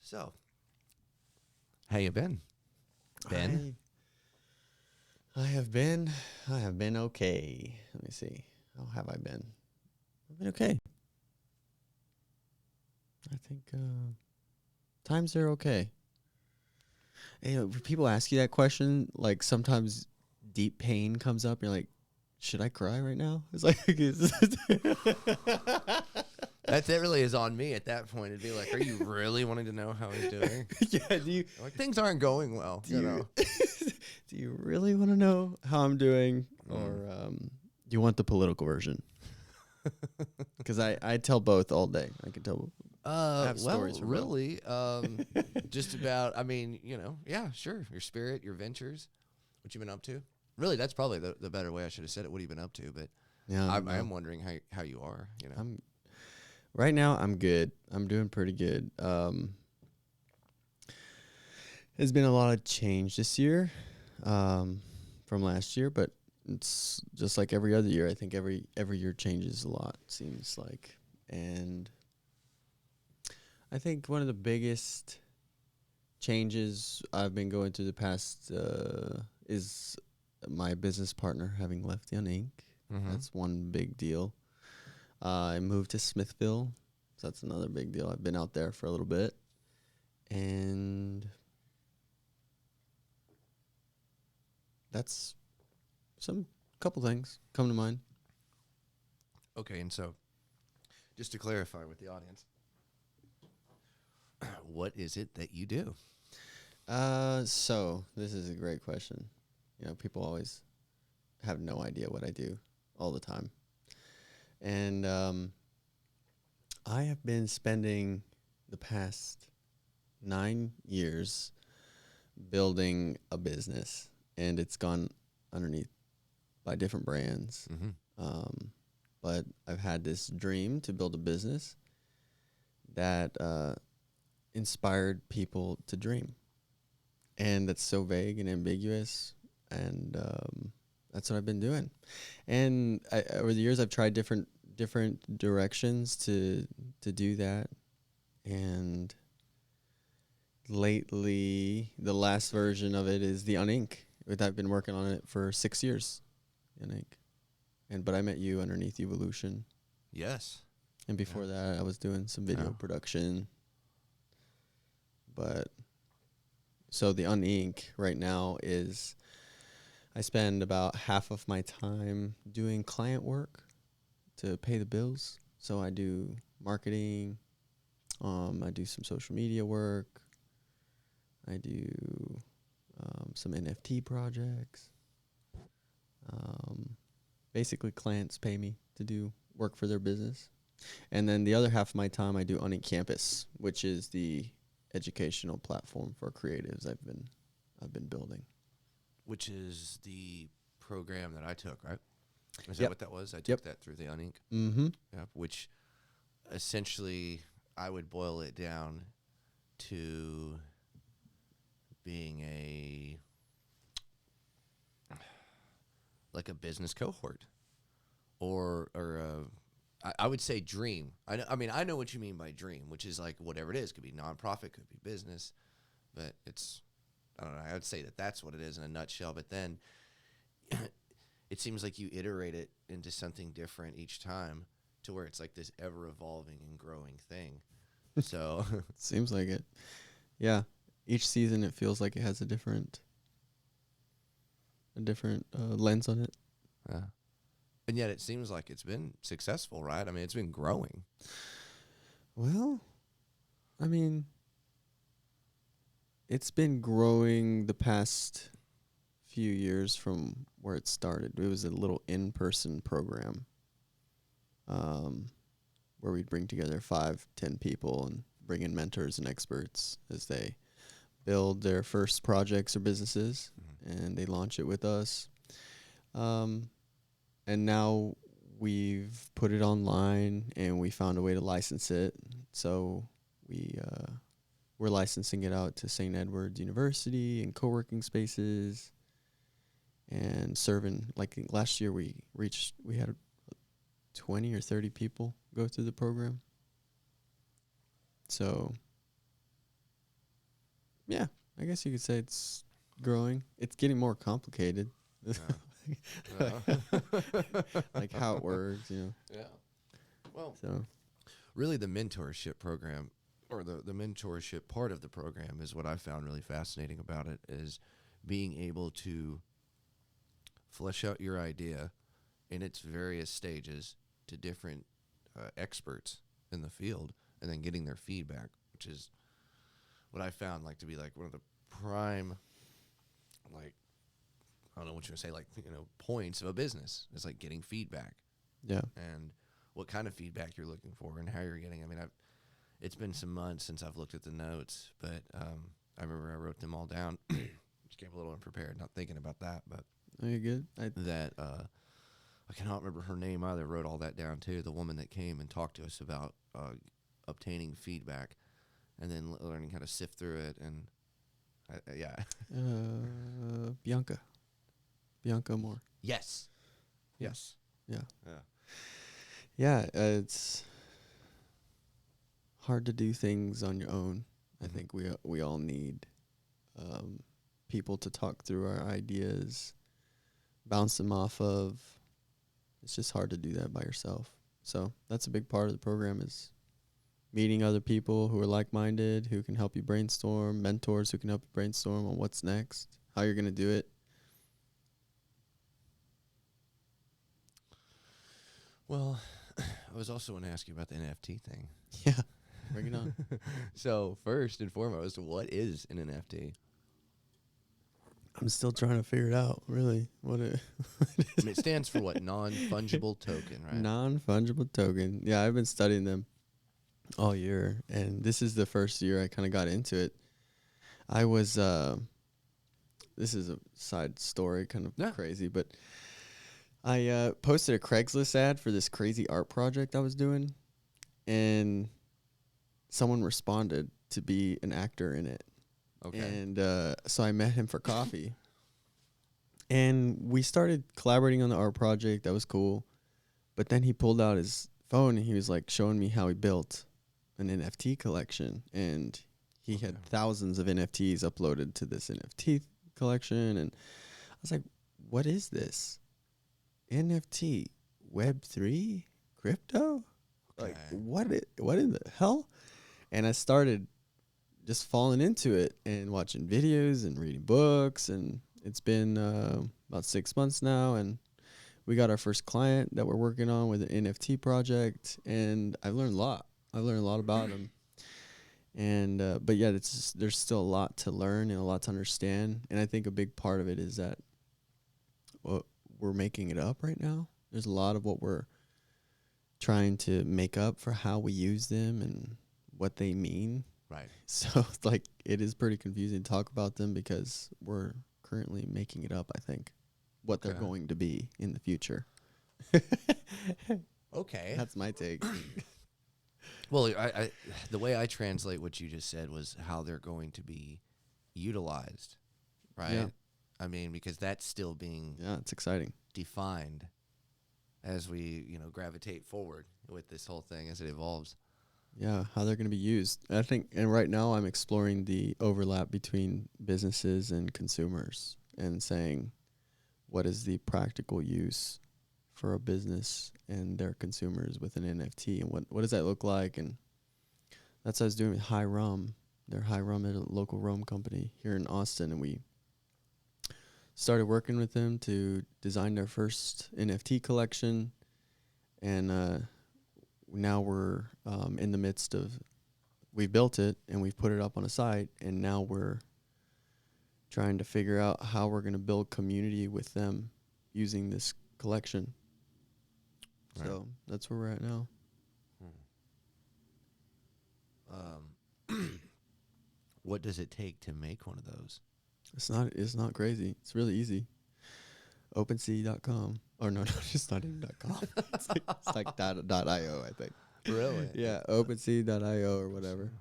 So, how you been, Ben? I have been okay. Let me see. How have I been? I've been okay. I think times are okay. Hey, when people ask you that question, like sometimes deep pain comes up. You're like, should I cry right now? It's like, That really is on me at that point. It'd be like, are you really wanting to know how he's doing? yeah. Do you Like, things aren't going well, do you, do you really want to know how I'm doing, or do you want the political version? Because I tell both all day. I can tell. I have stories for both. really, just about. I mean, yeah, sure. Your spirit, your ventures, what you've been up to. Really, that's probably the better way I should have said it. What have you been up to? But Yeah, I am wondering how you are. Right now I'm good. I'm doing pretty good. There's been a lot of change this year, from last year, but it's just like every other year. I think every year changes a lot, seems like. And I think one of the biggest changes I've been going through the past is my business partner having left UnInc. Mm-hmm. That's one big deal. I moved to Smithville, so that's another big deal. I've been out there for a little bit, and that's some couple things come to mind. Okay, and so just to clarify with the audience, what is it that you do? So this is a great question. People always have no idea what I do all the time. And I have been spending the past 9 years building a business, and it's gone underneath by different brands. Mm-hmm. But I've had this dream to build a business that inspired people to dream. And that's so vague and ambiguous. And that's what I've been doing. And over the years, I've tried different directions to do that. And lately, the last version of it is the UnInc. I've been working on it for 6 years, UnInc. But I met you underneath Evolution. Yes. And before that, I was doing some video production. But so the UnInc right now is, I spend about half of my time doing client work to pay the bills. So I do marketing. I do some social media work. I do some NFT projects. Basically, clients pay me to do work for their business. And then the other half of my time, I do UnInc Campus, which is the educational platform for creatives I've been building. Which is the program that I took, right? Is Yep. that what that was? I took that through the UnInc. Mm-hmm. Yep. Which essentially I would boil it down to being a business cohort, or I would say dream. I know what you mean by dream, which is like whatever it is. Could be nonprofit, could be business, but it's, I don't know. I would say that's what it is in a nutshell. But then it seems like you iterate it into something different each time, to where it's like this ever evolving and growing thing. So Seems like it. Yeah. Each season it feels like it has a different lens on it. yeah. And yet it seems like it's been successful, right? I mean, it's been growing. Well, I mean, it's been growing the past few years from where it started. It was a little in-person program, where we'd bring together 5-10 people and bring in mentors and experts as they build their first projects or businesses, and they launch it with us. And now we've put it online, and we found a way to license it. So we're licensing it out to St. Edward's University and co-working spaces, and serving. Like last year, we had 20 or 30 people go through the program. So Yeah, I guess you could say it's growing. It's getting more complicated. Like how it works, Yeah. Well, So really the mentorship program or the mentorship part of the program is what I found really fascinating about it is being able to flesh out your idea in its various stages to different experts in the field and then getting their feedback, which is what I found like to be like one of the prime, like, I don't know what you're gonna say, like, points of a business. It's like getting feedback yeah, and what kind of feedback you're looking for and how you're getting. I mean, it's been some months since I've looked at the notes, but I remember I wrote them all down. Just came a little unprepared, not thinking about that, but are you good? I cannot remember her name either. Wrote all that down too. The woman that came and talked to us about obtaining feedback and then learning how to sift through it. And yeah. Bianca Moore. Yes. Yeah. Yes. Yeah. Yeah. Yeah, it's hard to do things on your own. I think we all need people to talk through our ideas, bounce them off of. It's just hard to do that by yourself. So that's a big part of the program is meeting other people who are like-minded, who can help you brainstorm, mentors who can help you brainstorm on what's next, how you're going to do it. Well, I was also going to ask you about the NFT thing. Yeah, bring it on. So first and foremost, what is an NFT? I'm still trying to figure it out, really. What it I mean, it stands for what? Non-fungible token, right? Non-fungible token. Yeah, I've been studying them all year, and this is the first year I kind of got into it. I was, this is a side story, kind of crazy, but I posted a Craigslist ad for this crazy art project I was doing, and someone responded to be an actor in it. Okay. And so I met him for coffee. And we started collaborating on the art project. That was cool. But then he pulled out his phone and he was like showing me how he built an NFT collection. And he had thousands of NFTs uploaded to this NFT collection. And I was like, what is this? NFT, Web3, crypto? Okay. Like, what in the hell? And I started just falling into it and watching videos and reading books, and it's been about 6 months now, and we got our first client that we're working on with an NFT project, and I've learned a lot. I've learned a lot about them, and but yeah, it's just, there's still a lot to learn and a lot to understand, and I think a big part of it is that we're making it up right now. There's a lot of what we're trying to make up for how we use them and what they mean. Right. So like it is pretty confusing to talk about them because we're currently making it up, I think, what they're going to be in the future. Okay. That's my take. Well, I the way I translate what you just said was how they're going to be utilized, right? Yeah. I mean, because that's still being Yeah, it's exciting. defined as we, gravitate forward with this whole thing as it evolves. Yeah, how they're going to be used. I think, and right now I'm exploring the overlap between businesses and consumers and saying, what is the practical use for a business and their consumers with an NFT, and what does that look like? And that's what I was doing with High Rum. They're High Rum at a local rum company here in Austin, and we started working with them to design their first NFT collection, and now we're in the midst of, we built it and we've put it up on a site, and now we're trying to figure out how we're going to build community with them using this collection. Right. So that's where we're at now. What does it take to make one of those? It's not crazy. It's really easy. OpenSea.com. Or no, it's not even .com. it's like .io, I think. Really? Yeah, OpenSea.io or whatever.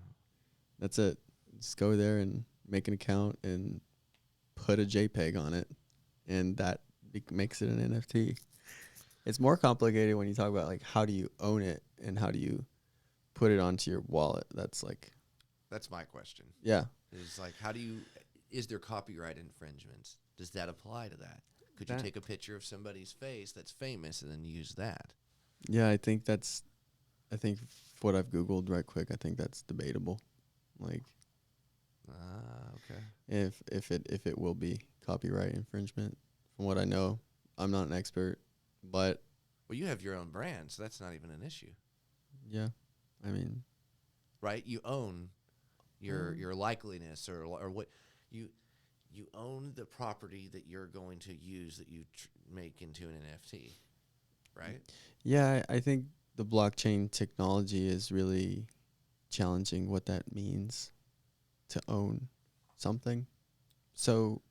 That's it. Just go there and make an account and put a JPEG on it, and that makes it an NFT. It's more complicated when you talk about like how do you own it and how do you put it onto your wallet. That's my question. Yeah. Is like, is there copyright infringements? Does that apply to that? Could you That- take a picture of somebody's face that's famous and then use that? Yeah, I think what I've Googled right quick, I think that's debatable. Like Okay. if it will be copyright infringement. From what I know, I'm not an expert, but Well, you have your own brand, so that's not even an issue, yeah, I mean, right? You own your likeliness or what you own the property that you're going to use that you make into an NFT, right? yeah, I think the blockchain technology is really challenging what that means to own something. So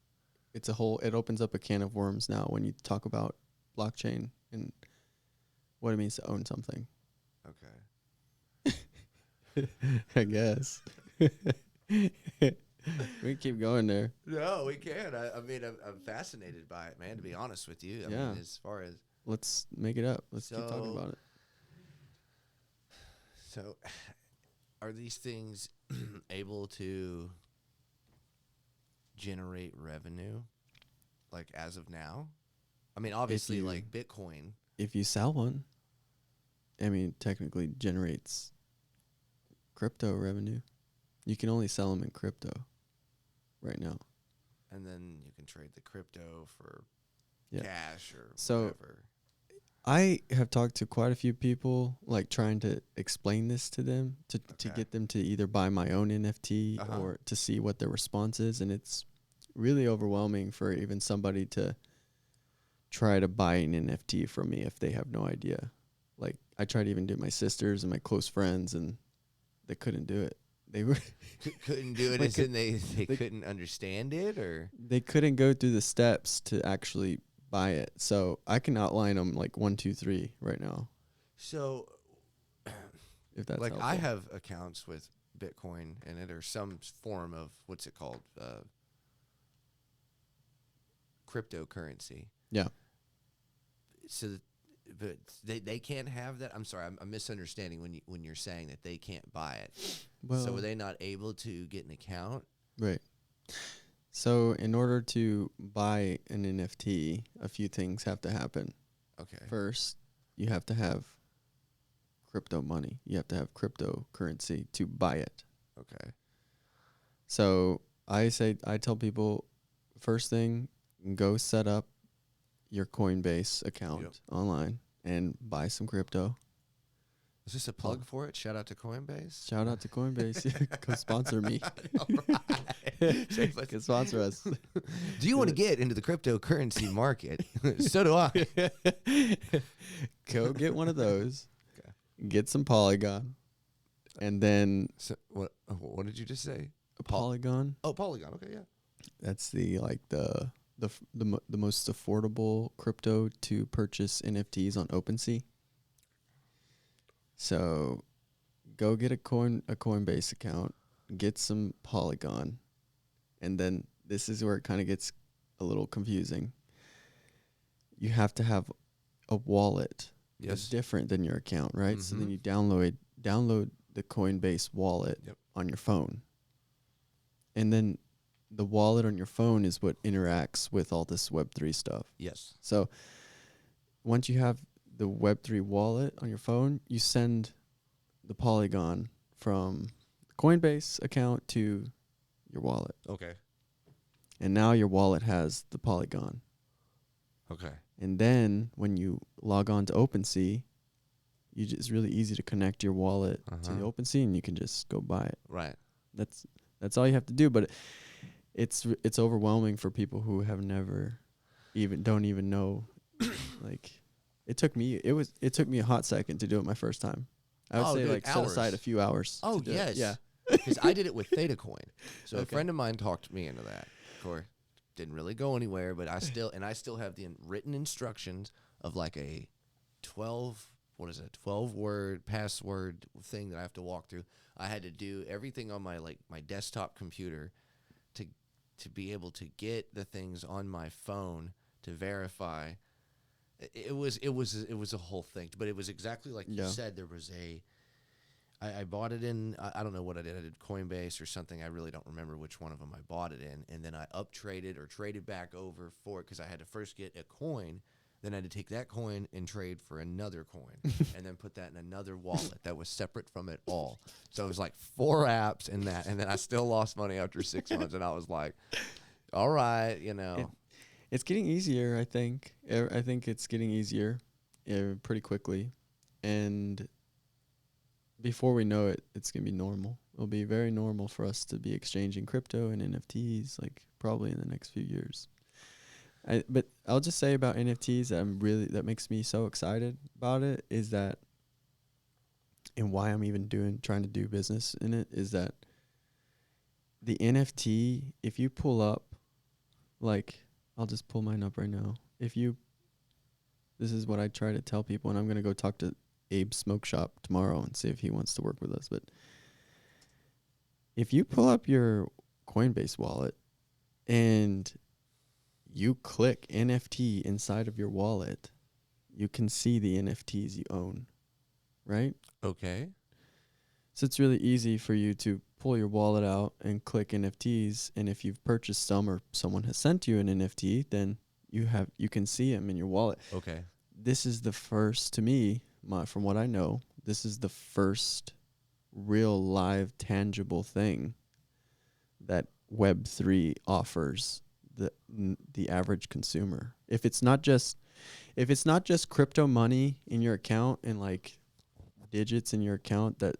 it opens up a can of worms now when you talk about blockchain and what it means to own something. Okay. I guess. We can keep going there. No, we can. I mean, I'm fascinated by it, man, to be honest with you. I Yeah. mean, as far as... Let's make it up. Let's keep talking about it. So, are these things able to generate revenue, like, as of now? I mean, obviously, like Bitcoin. If you sell one, I mean, technically generates crypto revenue. You can only sell them in crypto right now. And then you can trade the crypto for Yeah. cash or So whatever. I have talked to quite a few people, like trying to explain this to them to get them to either buy my own NFT or to see what their response is. And it's really overwhelming for even somebody to try to buy an NFT from me if they have no idea. Like I tried to even do my sisters and my close friends, and they couldn't do it. They were couldn't do it, like, as in they couldn't understand it, or they couldn't go through the steps to actually buy it. So I can outline them like 1, 2, 3 right now. So, if that's like helpful. I have accounts with Bitcoin in it or some form of what's it called, cryptocurrency. Yeah. So, but they can't have that. I'm sorry, I'm misunderstanding when you're saying that they can't buy it. Well, So, were they not able to get an account? Right. So in order to buy an NFT, a few things have to happen. Okay. First, you have to have crypto money. You have to have cryptocurrency to buy it. Okay. So I tell people, first thing, go set up your Coinbase account online and buy some crypto. Is this a plug for it? Shout out to Coinbase. Shout out to Coinbase. Go sponsor me. All right. Can sponsor us. Do you want to get into the cryptocurrency market? So do I. Go get one of those. Okay. Get some Polygon. And then So what did you just say? Polygon. Oh, Polygon. Okay, yeah. That's the most affordable crypto to purchase NFTs on OpenSea. So go get a Coinbase account, get some Polygon, and then this is where it kind of gets a little confusing. You have to have a wallet that's different than your account, right? So then you download the Coinbase wallet on your phone. And then the wallet on your phone is what interacts with all this Web3 stuff. Yes. So once you have the Web3 wallet on your phone, you send the Polygon from the Coinbase account to your wallet. Okay. And now your wallet has the Polygon. Okay. And then when you log on to OpenSea, it's really easy to connect your wallet to the OpenSea, and you can just go buy it. Right. That's all you have to do. But it's overwhelming for people who have don't even know. Like it took me a hot second to do it my first time. I would say like set aside a few hours. Oh yes. Yeah. Because I did it with Theta Coin. So a friend of mine talked me into that. Of course, didn't really go anywhere, but I still have the written instructions of like a 12-word password thing that I have to walk through. I had to do everything on my desktop computer to be able to get the things on my phone to verify. It was a whole thing, but it was exactly like you said. There was I bought it in, I don't know what I did. I did Coinbase or something. I really don't remember which one of them I bought it in. And then I up traded or traded back over for it because I had to first get a coin. Then I had to take that coin and trade for another coin and then put that in another wallet that was separate from it all. So it was like 4 apps in that. And then I still lost money after 6 months. And I was like, all right, you know. It's getting easier, I think. I think it's getting easier pretty quickly. And before we know it, it's going to be normal. It'll be very normal for us to be exchanging crypto and NFTs, like probably in the next few years. But I'll just say about NFTs that makes me so excited about it is that, and why I'm even trying to do business in it, is that the NFT, if you pull up, like, I'll just pull mine up right now. This is what I try to tell people, and I'm going to go talk to Abe's Smoke Shop tomorrow and see if he wants to work with us. But if you pull up your Coinbase wallet and you click NFT inside of your wallet, you can see the NFTs you own, right? Okay. So it's really easy for you to pull your wallet out and click NFTs, and if you've purchased some or someone has sent you an NFT, then you can see them in your wallet. Okay. This is the first, to me, from what I know, this is the first real live tangible thing that Web3 offers the average consumer. If it's not just crypto money in your account and like digits in your account that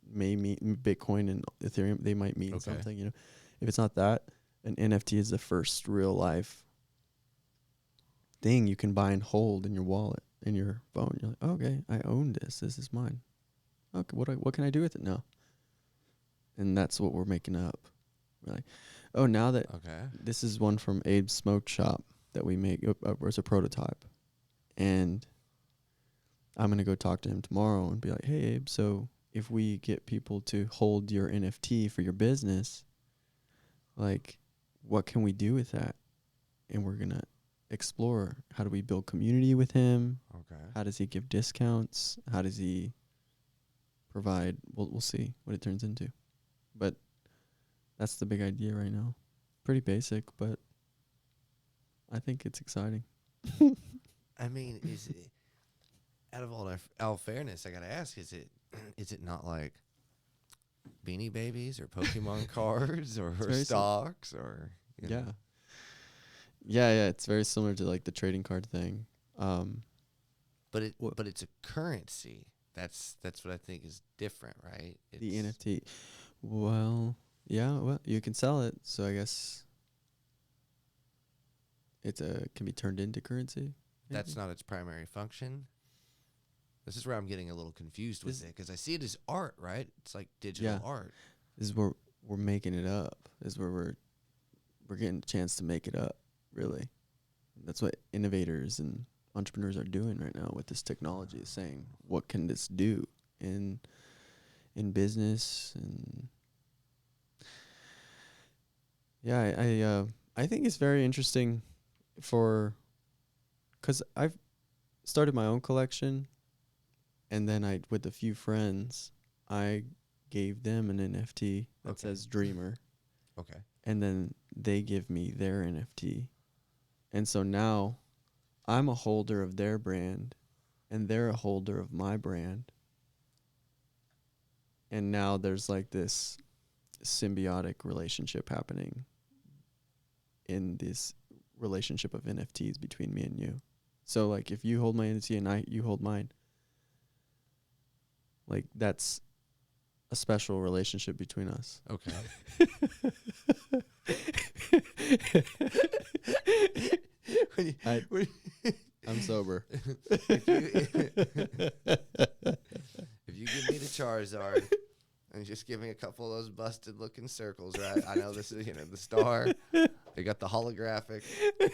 may mean Bitcoin and Ethereum, they might mean something, you know. If it's not that, an NFT is the first real life thing you can buy and hold in your wallet, in your phone. You're like, okay, I own this. This is mine. Okay, what can I do with it now? And that's what we're making up. We're like, oh, now that this is one from Abe's Smoke Shop that we make as a prototype, and I'm gonna go talk to him tomorrow and be like, hey, Abe, so if we get people to hold your NFT for your business, like, what can we do with that? And we're gonna explore, how do we build community with him? Okay. How does he give discounts? How does he provide? We'll see what it turns into. But that's the big idea right now. Pretty basic, but I think it's exciting. I mean, is it, out of all fairness, I gotta ask, is it not like Beanie Babies or Pokemon cards or stocks or yeah. Yeah, it's very similar to like the trading card thing. But it's a currency. That's what I think is different, right? The NFT. Well, yeah, you can sell it, so I guess it can be turned into currency. Maybe? That's not its primary function. This is where I'm getting a little confused with it, because I see it as art, right? It's like digital art. This is where we're making it up. This is where we're getting a chance to make it up, really. That's what innovators and entrepreneurs are doing right now with this technology, is saying, what can this do in business? And yeah, I think it's very interesting because I've started my own collection, and then with a few friends, I gave them an NFT that says Dreamer. Okay. And then they give me their NFT. And so now I'm a holder of their brand, and they're a holder of my brand. And now there's like this symbiotic relationship happening in this relationship of NFTs between me and you. So like if you hold my NFT and you hold mine, like that's a special relationship between us. Okay. I'm sober. If you give me the Charizard and just give me a couple of those busted looking circles, right? I know this is, the star. They got the holographic.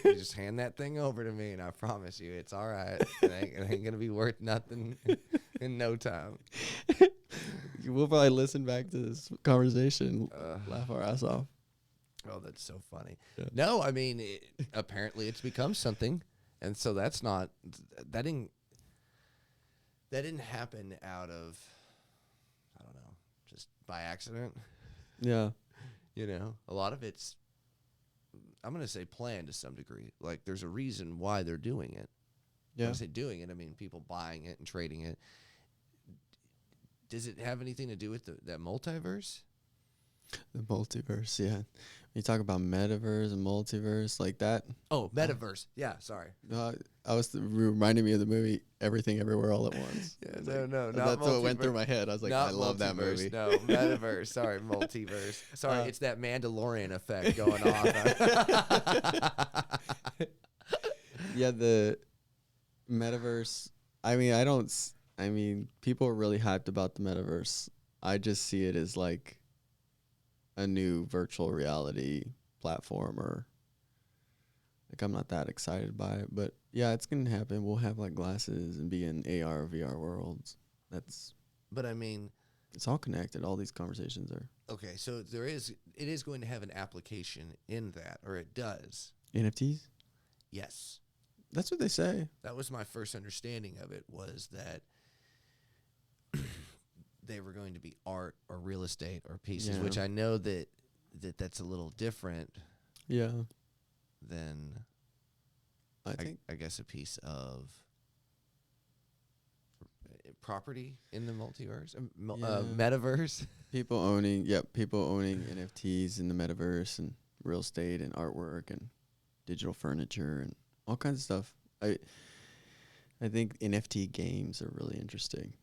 You just hand that thing over to me, and I promise you, it's all right. It ain't gonna be worth nothing in no time. We'll probably listen back to this conversation, laugh our ass off. Oh, that's so funny. Yeah. No, I mean, apparently it's become something, and so that didn't happen out of by accident. Yeah. You know, a lot of it's, I'm going to say planned to some degree. Like, there's a reason why they're doing it. Yeah. When I say doing it, I mean people buying it and trading it. Does it have anything to do with that multiverse? The multiverse, yeah. When you talk about metaverse and multiverse like that. Oh, metaverse. Yeah, sorry. I was reminding me of the movie Everything Everywhere All at Once. Yeah, Like, not that's what went through my head. I was like, I love that multiverse, movie. No, metaverse. Sorry, multiverse. Sorry, it's that Mandalorian effect going off. Yeah, the metaverse. I mean, people are really hyped about the metaverse. I just see it as like a new virtual reality platform, or like I'm not that excited by it, but yeah, it's gonna happen. We'll have like glasses and be in AR, VR worlds. But I mean, it's all connected. All these conversations are okay. So it is going to have an application in that, or it does. NFTs. Yes, That's what they say. that was my first understanding of it, was that they were going to be art or real estate or pieces, Yeah. which I know that's a little different Yeah, than I guess a piece of property in the multiverse, metaverse. people owning NFTs in the metaverse and real estate and artwork and digital furniture and all kinds of stuff. I think NFT games are really interesting.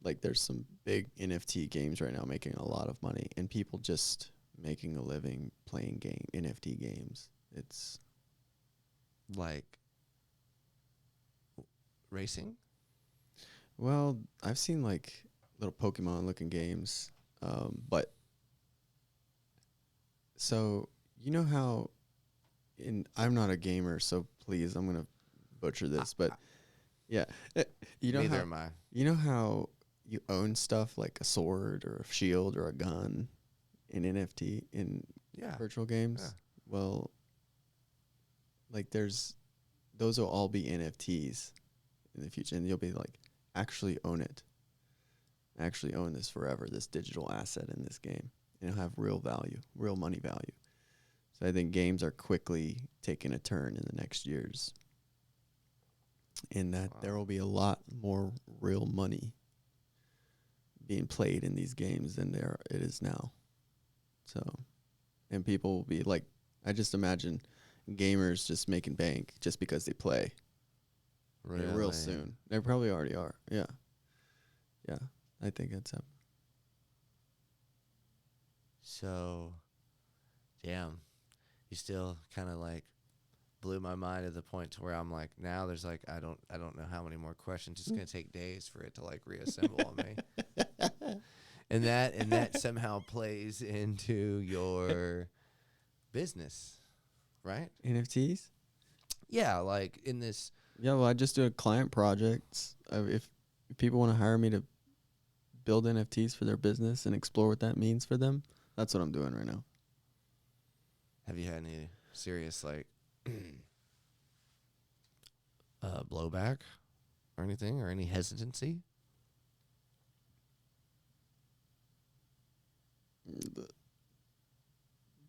Like, there's some big NFT games right now making a lot of money, and people just making a living playing NFT games. It's Like racing. well, I've seen like little Pokemon looking games, but so you know how I'm not a gamer, so please, I'm gonna butcher this, but yeah, you know Neither how am I. you know how you own stuff like a sword or a shield or a gun in NFT in virtual games. Yeah. Well, like those will all be NFTs in the future, and you'll be like, actually own it. Actually own this forever, this digital asset in this game. And it'll have real value, real money value. So I think games are quickly taking a turn in the next years, in that there will be a lot more real money being played in these games than it is now. So, and people will be like, I just imagine gamers just making bank just because they play. Really? Real soon. They probably already are. Yeah. Yeah. I think that's happening. So, damn, you still kind of like blew my mind to the point to where I'm like, now there's like, I don't know how many more questions. It's gonna take days for it to like reassemble on me. And that somehow plays into your business, right? NFTs? Yeah, like in this. Yeah, well, I just do a client projects. If people want to hire me to build NFTs for their business and explore what that means for them, that's what I'm doing right now. Have you had any serious like blowback or anything, or any hesitancy?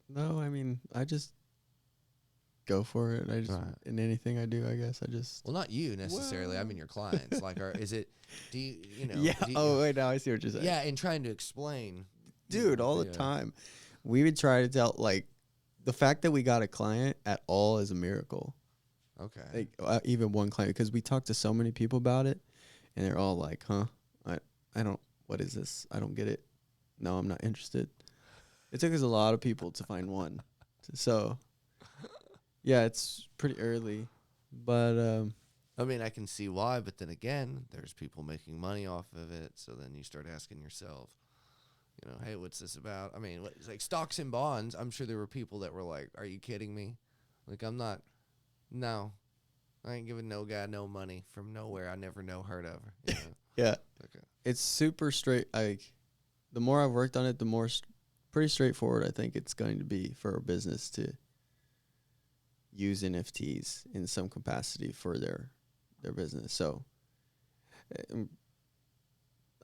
No, I mean, I just go for it. I just Right. in anything I do, I guess I just. Well, not you necessarily. I mean your clients. Like, is it? Do you know? Yeah. Do you, Oh wait, now I see what you're saying. yeah, and trying to explain, Dude, all the time. We would try to tell, like, the fact that we got a client at all is a miracle. Okay. Like, even one client, because we talked to so many people about it, and they're all like, "Huh? I don't. What is this? I don't get it. No, I'm not interested." It took us a lot of people to find one. So, yeah, it's pretty early, but I mean, I can see why, but then again, there's people making money off of it. So then you start asking yourself, you know, hey, what's this about? I mean, it's like stocks and bonds. I'm sure there were people that were like, are you kidding me? Like, no, I ain't giving no guy no money from nowhere I never heard of. You know? yeah, Okay. it's super straight. Like, the more I've worked on it, the more pretty straightforward I think it's going to be for a business to use NFTs in some capacity for their business. So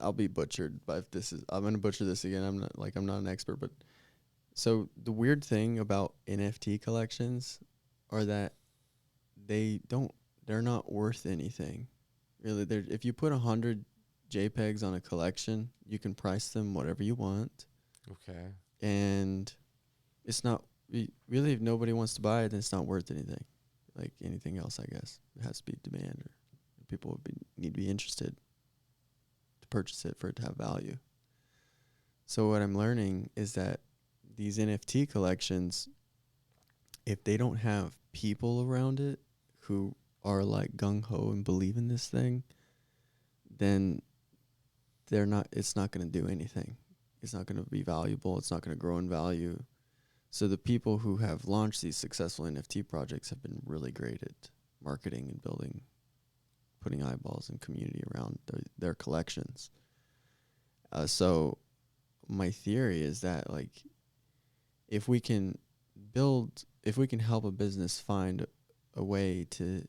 I'll be butchered, but if this is, I'm gonna butcher this again. I'm not an expert, but so the weird thing about NFT collections are that they're not worth anything. Really, if you put 100 JPEGs on a collection, you can price them whatever you want, Okay. and it's not really, if nobody wants to buy it, then it's not worth anything. Like anything else, I guess it has to be demand, or people need to be interested to purchase it for it to have value. So what I'm learning is that these NFT collections, if they don't have people around it who are like gung ho and believe in this thing, then it's not going to do anything. It's not going to be valuable. It's not going to grow in value. So the people who have launched these successful NFT projects have been really great at marketing and putting eyeballs and community around their collections. So my theory is that, like, if we can help a business find a way to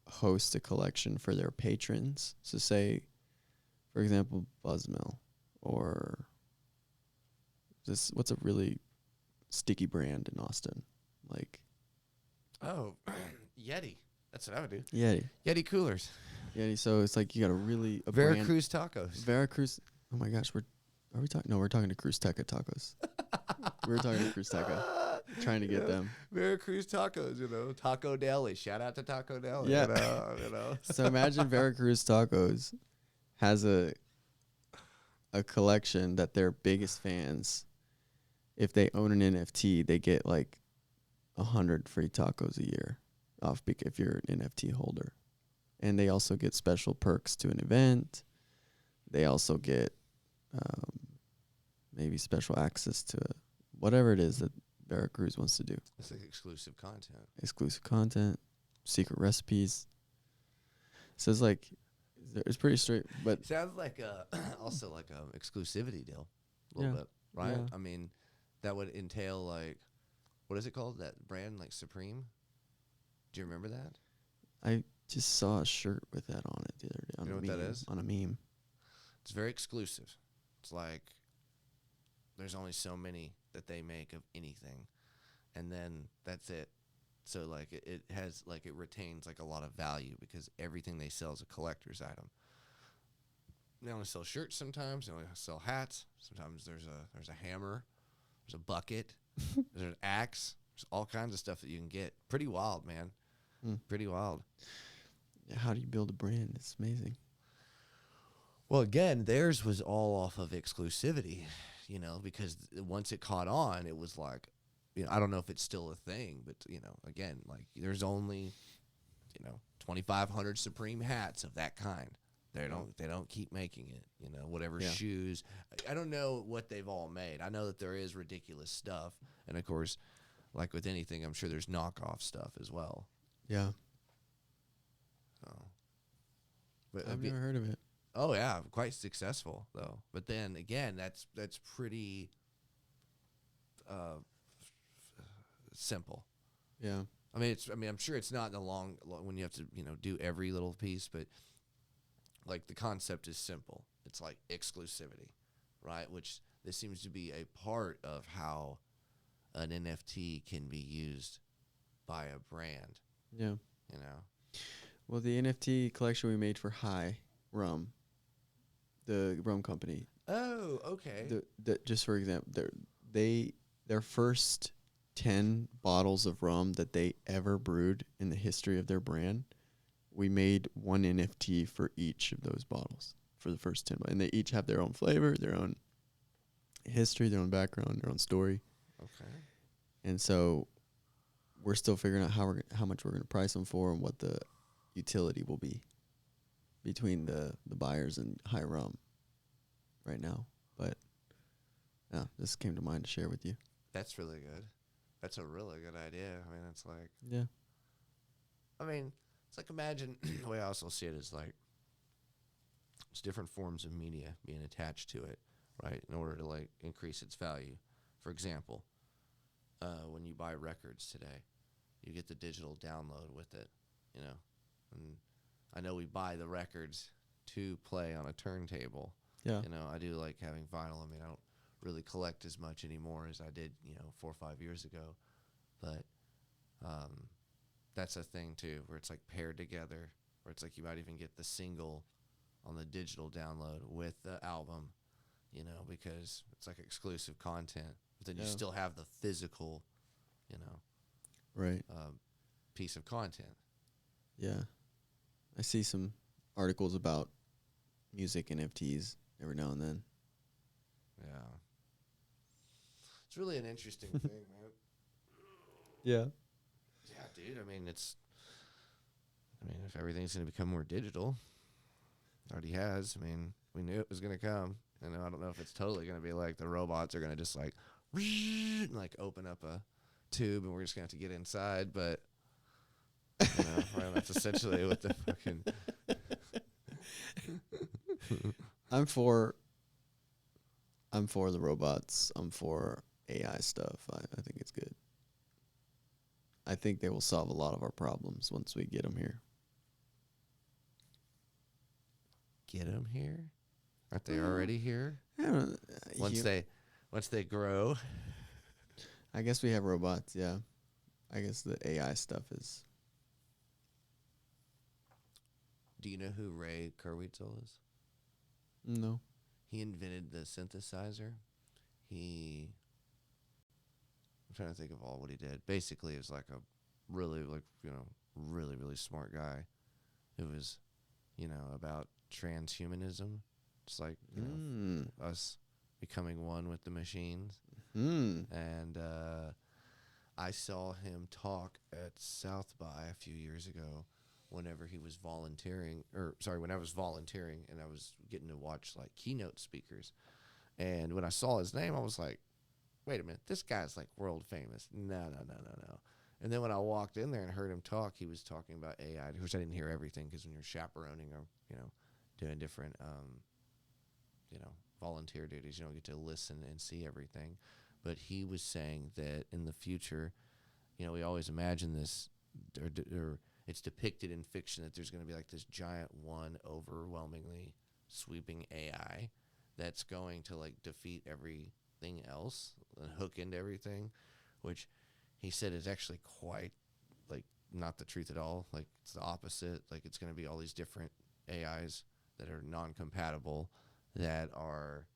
host a collection for their patrons. So say, for example, Buzzmill, or what's a really sticky brand in Austin? Like, Oh, Yeti. That's what I would do. Yeti coolers. So it's like you got a Veracruz tacos. Veracruz. Oh my gosh, we're talking to Cruz Teca Tacos. We're talking to Cruz Teca, trying to get them. Veracruz tacos, Taco Deli. Shout out to Taco Deli. Yeah. You know. So imagine Veracruz Tacos has a collection that their biggest fans, if they own an NFT, they get like 100 free tacos a year off if you're an NFT holder. And they also get special perks to an event. They also get maybe special access to whatever it is that Veracruz wants to do. It's like exclusive content, secret recipes. So it's like, it's pretty straight, but sounds like also like a exclusivity deal a little bit, right? Yeah. I mean, that would entail, like, what is it called? That brand, like Supreme? Do you remember that? I just saw a shirt with that on it the other day. You know what that is? On a meme. It's very exclusive. It's like there's only so many that they make of anything, and then that's it. So like it has, like, it retains like a lot of value because everything they sell is a collector's item. They only sell shirts sometimes. They only sell hats. Sometimes there's a hammer, there's a bucket, there's an axe. There's all kinds of stuff that you can get. Pretty wild, man. Pretty wild. Yeah, how do you build a brand? It's amazing. Well, again, theirs was all off of exclusivity, because once it caught on, it was like, I don't know if it's still a thing, but, again, like, there's only, 2,500 Supreme hats of that kind. They don't keep making it, whatever shoes. I don't know what they've all made. I know that there is ridiculous stuff. And, of course, like with anything, I'm sure there's knockoff stuff as well. Yeah. So, but I've never heard of it. Oh yeah, quite successful though. But then again, that's pretty simple. Yeah. I mean, I'm sure it's not in the long when you have to, do every little piece, but like the concept is simple. It's like exclusivity, right? Which this seems to be a part of how an NFT can be used by a brand. Yeah. Well, the NFT collection we made for High Rum, the rum company. Oh, okay. Just for example, their first 10 bottles of rum that they ever brewed in the history of their brand, we made one NFT for each of those bottles for the first 10. And they each have their own flavor, their own history, their own background, their own story. Okay. And so we're still figuring out how much we're going to price them for and what the utility will be between the buyers and High Rum right now. But yeah, this came to mind to share with you. That's really good. That's a really good idea. I mean, it's like, yeah. I mean, it's like, imagine the way I also see it is like it's different forms of media being attached to it, right? In order to like increase its value. For example, when you buy records today, you get the digital download with it, and I know we buy the records to play on a turntable, Yeah. You know, I do like having vinyl. I mean, I don't really collect as much anymore as I did, 4 or 5 years ago. But that's a thing too, where it's like paired together, where it's like you might even get the single on the digital download with the album, because it's like exclusive content. But then you still have the physical, you know, Right. piece of content. Yeah. I see some articles about music NFTs every now and then. Yeah. It's really an interesting thing, man. Yeah. Yeah, dude. I mean, if everything's going to become more digital, it already has. I mean, we knew it was going to come. I don't know if it's totally going to be like the robots are going to just like open up a tube and we're just going to have to get inside. But, that's essentially what the fucking... I'm for the robots. I'm for AI stuff. I think it's good. I think they will solve a lot of our problems once we get them here. Get them here? Aren't they already here? I don't, Once they grow. I guess we have robots, yeah. I guess the AI stuff is... Do you know who Ray Kurzweil is? No. He invented the synthesizer. I'm trying to think of all what he did. Basically, it was like a really, really, really smart guy. It was, about transhumanism. Just like, us becoming one with the machines. And I saw him talk at South by a few years ago when I was volunteering, and I was getting to watch like keynote speakers. And when I saw his name, I was like, wait a minute, this guy's like world famous. No. And then when I walked in there and heard him talk, he was talking about AI, which I didn't hear everything because when you're chaperoning or, doing different, volunteer duties, you don't get to listen and see everything. But he was saying that in the future, we always imagine this, or it's depicted in fiction that there's going to be like this giant one overwhelmingly sweeping AI that's going to like defeat everything else and hook into everything, which he said is actually quite like not the truth at all. Like it's the opposite. Like it's going to be all these different AIs that are non-compatible that are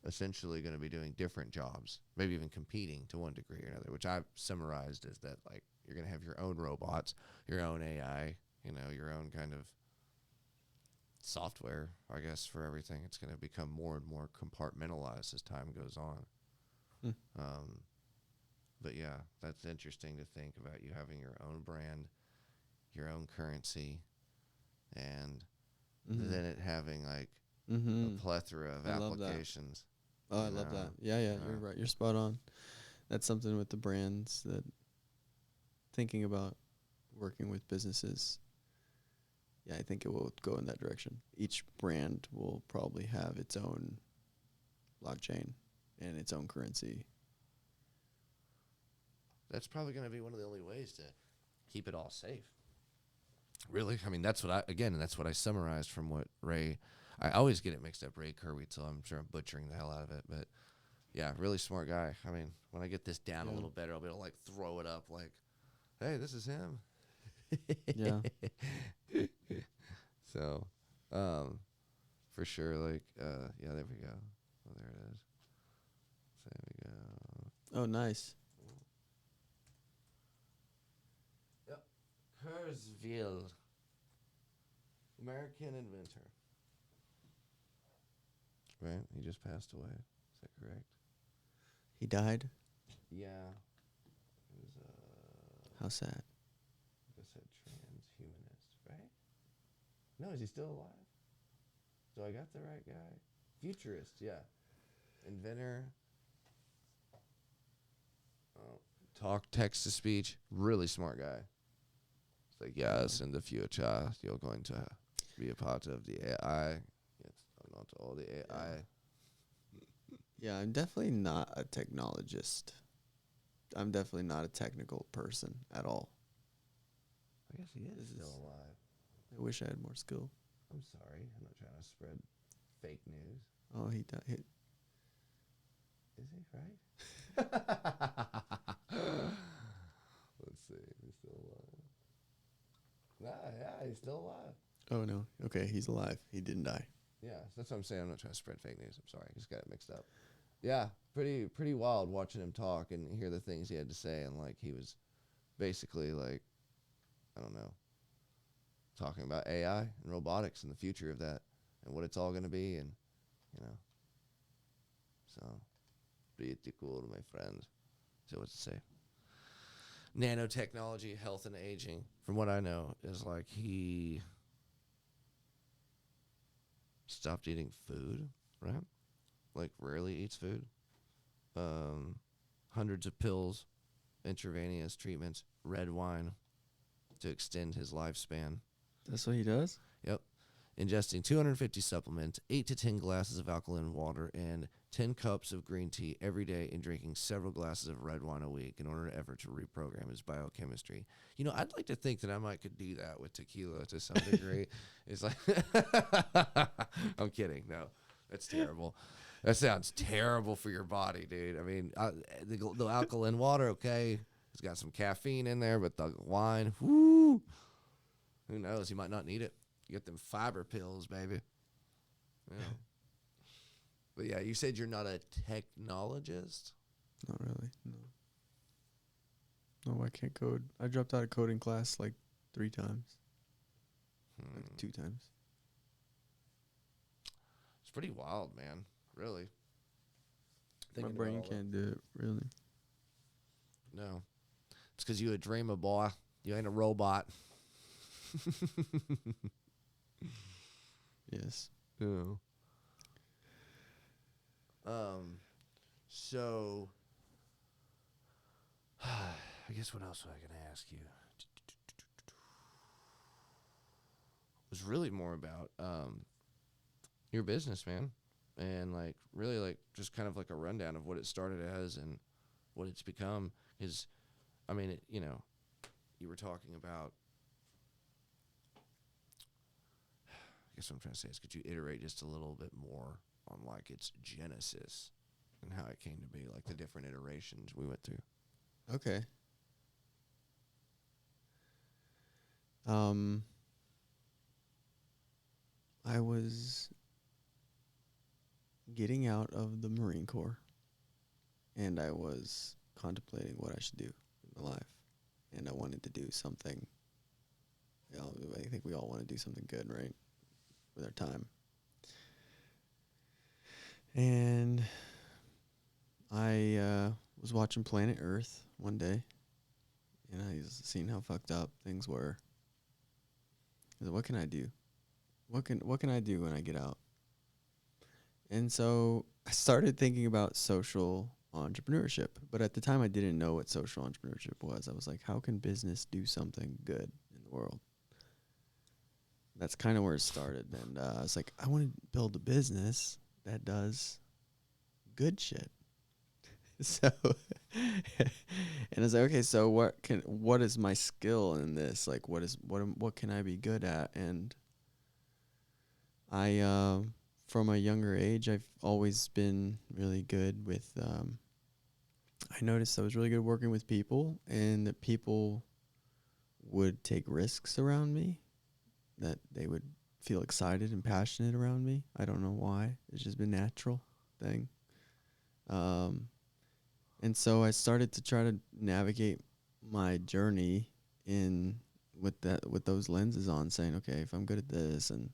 essentially going to be doing different jobs, maybe even competing to one degree or another, which I've summarized as that like you're going to have your own robots, your own AI, your own kind of software, I guess, for everything. It's going to become more and more compartmentalized as time goes on. But yeah, that's interesting to think about, you having your own brand, your own currency, and then it having like a plethora of applications. Oh, I love that. Yeah, you're right. You're spot on. That's something with the brands that thinking about working with businesses. Yeah, I think it will go in that direction. Each brand will probably have its own blockchain and its own currency. That's probably going to be one of the only ways to keep it all safe. Really? I mean, that's what I summarized from what Ray... I always get it mixed up, Ray Kurzweil, so I'm sure I'm butchering the hell out of it. But, yeah, really smart guy. I mean, when I get this down a little better, I'll be able to, like, throw it up like, hey, this is him. Yeah. So, for sure, like, yeah, there we go. Oh, there it is. So there we go. Oh, nice. Yep. Kurzweil. American inventor. Right? He just passed away. Is that correct? He died? Yeah. He was, how sad. like I said, transhumanist, right? No, is he still alive? So I got the right guy. Futurist, yeah. Inventor. Oh, talk, text to speech. Really smart guy. It's like, yes, in the future, you're going to be a part of the AI. Yes, not all the AI. Yeah, I'm definitely not a technologist. I'm definitely not a technical person at all. I guess he is still alive. I wish I had more skill. I'm sorry. I'm not trying to spread fake news. Oh, he died. Is he right? Let's see. He's still alive. Nah, yeah, he's still alive. Oh no. Okay, he's alive. He didn't die. Yeah, that's what I'm saying. I'm not trying to spread fake news. I'm sorry. I just got it mixed up. Yeah, pretty wild watching him talk and hear the things he had to say. And, like, he was basically, like, I don't know, talking about AI and robotics and the future of that and what it's all going to be. And, you know, so pretty cool, my friend. So what to say? Nanotechnology, health, and aging, from what I know, is like he stopped eating food, right? Like, rarely eats food. Hundreds of pills, intravenous treatments, red wine to extend his lifespan. That's what he does? Yep. Ingesting 250 supplements, 8 to 10 glasses of alkaline water, and 10 cups of green tea every day, and drinking several glasses of red wine a week in order ever to reprogram his biochemistry. You know, I'd like to think that I might could do that with tequila to some degree. It's like, I'm kidding. No, that's terrible. That sounds terrible for your body, dude. I mean, the alkaline water, okay, it's got some caffeine in there, but the wine, whoo, who knows? He might not need it. You get them fiber pills, baby. Yeah. But yeah, you said you're not a technologist? Not really. No, I can't code. I dropped out of coding class like 3 times. Like 2 times. It's pretty wild, man. Really. My brain can't do it, really. No. It's because you a dreamer, boy. You ain't a robot. Yes. Yeah. So I guess what else was I gonna ask you? It was really more about your business, man. And like really like just kind of like a rundown of what it started as and what it's become. Is I mean, you know, you were talking about, I guess what I'm trying to say is, could you iterate just a little bit more on like its genesis and how it came to be, like the different iterations we went through? Okay. I was getting out of the Marine Corps, and I was contemplating what I should do in my life, and I wanted to do something. You know, I think we all want to do something good, right, with our time. And I was watching Planet Earth one day, and I was seeing how fucked up things were. I said, what can I do? What can I do when I get out? And so I started thinking about social entrepreneurship. But at the time, I didn't know what social entrepreneurship was. I was like, how can business do something good in the world? That's kind of where it started. And I was like, I want to build a business that does good shit. So, and I was like, okay, so what is my skill in this? Like, what can I be good at? And I, from a younger age, I've always been really good with, I noticed I was really good working with people, and that people would take risks around me, that they would feel excited and passionate around me. I don't know why. It's just been a natural thing. And so I started to try to navigate my journey with those lenses on, saying, okay, if I'm good at this and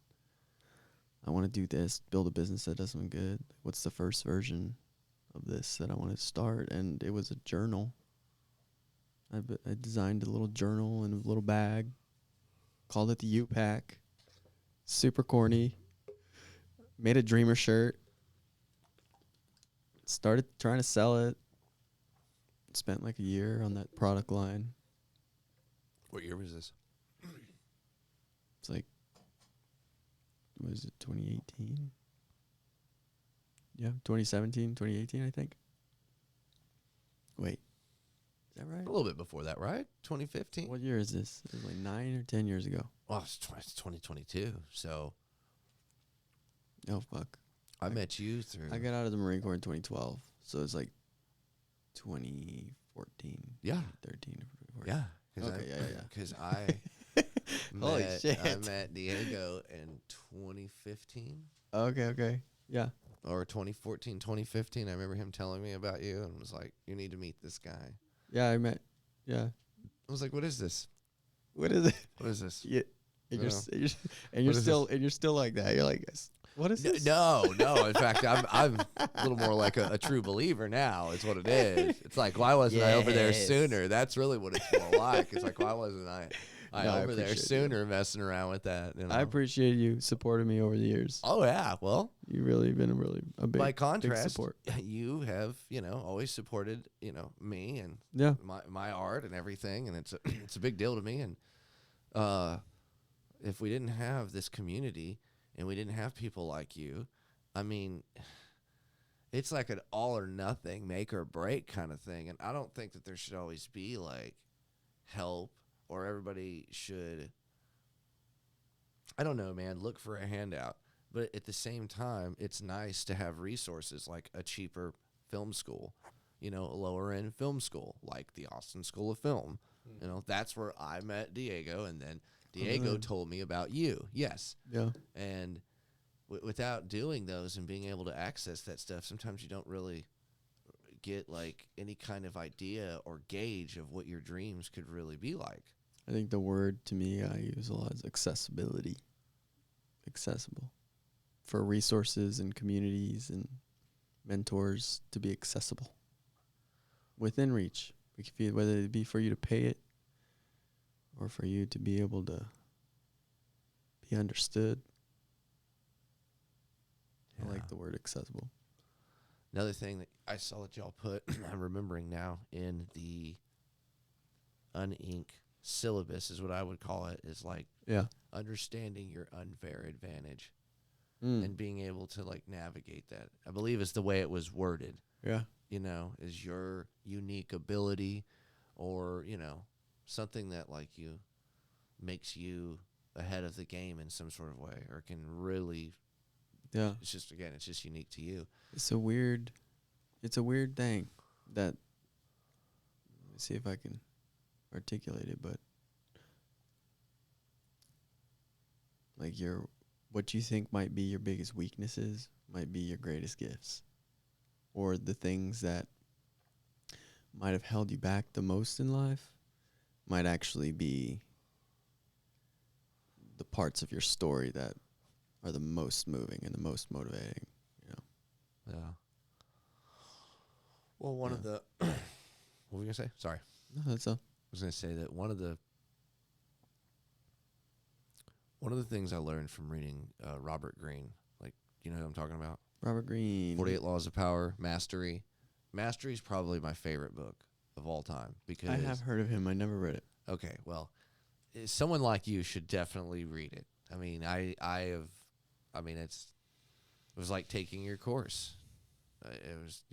I want to do this, build a business that does something good, what's the first version of this that I want to start? And it was a journal. I designed a little journal in a little bag, called it the U-Pack. Super corny. Made a Dreamer shirt. Started trying to sell it. Spent like a year on that product line. What year was this? It's like, was it 2018? Yeah, 2017, 2018, I think. Wait, is that right? A little bit before that, right? 2015? What year is this? It was like 9 or 10 years ago. Well, it's 2022, so. Oh, fuck. I met you through. I got out of the Marine Corps in 2012, so it's like 2014. Yeah. 13. Yeah. Okay, yeah. Because I Holy shit. I met Diego in 2015 Okay. Yeah. or 2014, 2015. I remember him telling me about you and was like, you need to meet this guy. Yeah, I met. Yeah. I was like, what is this? What is it? What is this? Yeah. And you're What is still like that. You're like, what is this? No. In fact, I'm a little more like a true believer now. Is what it is. It's like, why wasn't I over there sooner? That's really what it's more like. It's like, why wasn't I over there sooner, messing around with that? You know? I appreciate you supporting me over the years. Oh yeah, well, you've really been a big, by contrast, big support. You have always supported me and my art and everything, and it's a big deal to me. And if we didn't have this community and we didn't have people like you, I mean, it's like an all or nothing, make or break kind of thing. And I don't think that there should always be like help, or everybody should, I don't know, man, look for a handout. But at the same time, it's nice to have resources like a cheaper film school, a lower end film school like the Austin School of Film. That's where I met Diego, and then Diego told me about you. Yes. Yeah. And without doing those and being able to access that stuff, sometimes you don't really get like any kind of idea or gauge of what your dreams could really be like. I think the word to me I use a lot is accessibility. Accessible. For resources and communities and mentors to be accessible. Within reach. Whether it be for you to pay it or for you to be able to be understood. Yeah. I like the word accessible. Another thing that I saw that y'all put, I'm remembering now, in the UnInc syllabus is what I would call it, is like understanding your unfair advantage and being able to like navigate that. I believe is the way it was worded. Yeah. Is your unique ability or, something that like you makes you ahead of the game in some sort of way, or can really, it's just unique to you. It's a weird thing that, let me see if I can articulate it, but like what you think might be your biggest weaknesses might be your greatest gifts, or the things that might have held you back the most in life might actually be the parts of your story that are the most moving and the most motivating. Yeah. Well, one of the what were you gonna say? Sorry. No, that's all. I was gonna say that one of the things I learned from reading Robert Greene, like, you know who I'm talking about? Robert Greene. 48 Laws of Power, Mastery. Mastery is probably my favorite book of all time because I have heard of him. I never read it. Okay, well, someone like you should definitely read it. I mean, it was like taking your course. It was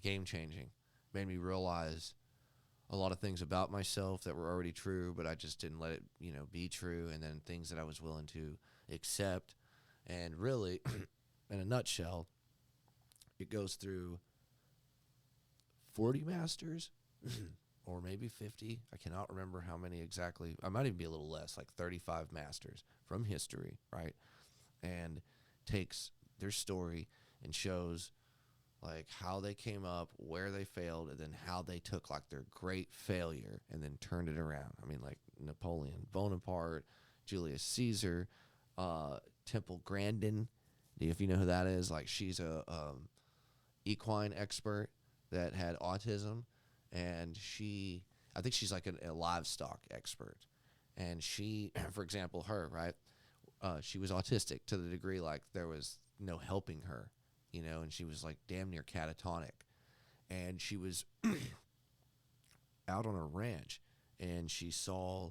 game changing. Made me realize a lot of things about myself that were already true, but I just didn't let it, be true. And then things that I was willing to accept. And really, in a nutshell, it goes through 40 masters or maybe 50. I cannot remember how many exactly. I might even be a little less, like 35 masters from history, right? And takes their story and shows like how they came up, where they failed, and then how they took like their great failure and then turned it around. I mean, like Napoleon Bonaparte, Julius Caesar, Temple Grandin, if you know who that is. Like, she's a equine expert that had autism, and I think she's like a livestock expert. And she, for example, she was autistic to the degree like there was no helping her, and she was like damn near catatonic. And she was out on a ranch, and she saw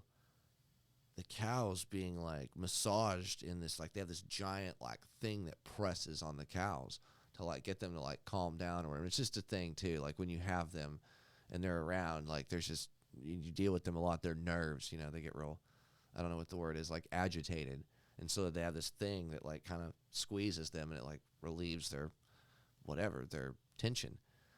the cows being like massaged in this, like they have this giant like thing that presses on the cows to like get them to like calm down or whatever. It's just a thing too. Like when you have them and they're around, like there's just, you deal with them a lot. Their nerves, they get real, I don't know what the word is, like agitated. And so they have this thing that like kind of squeezes them, and it like relieves their their tension.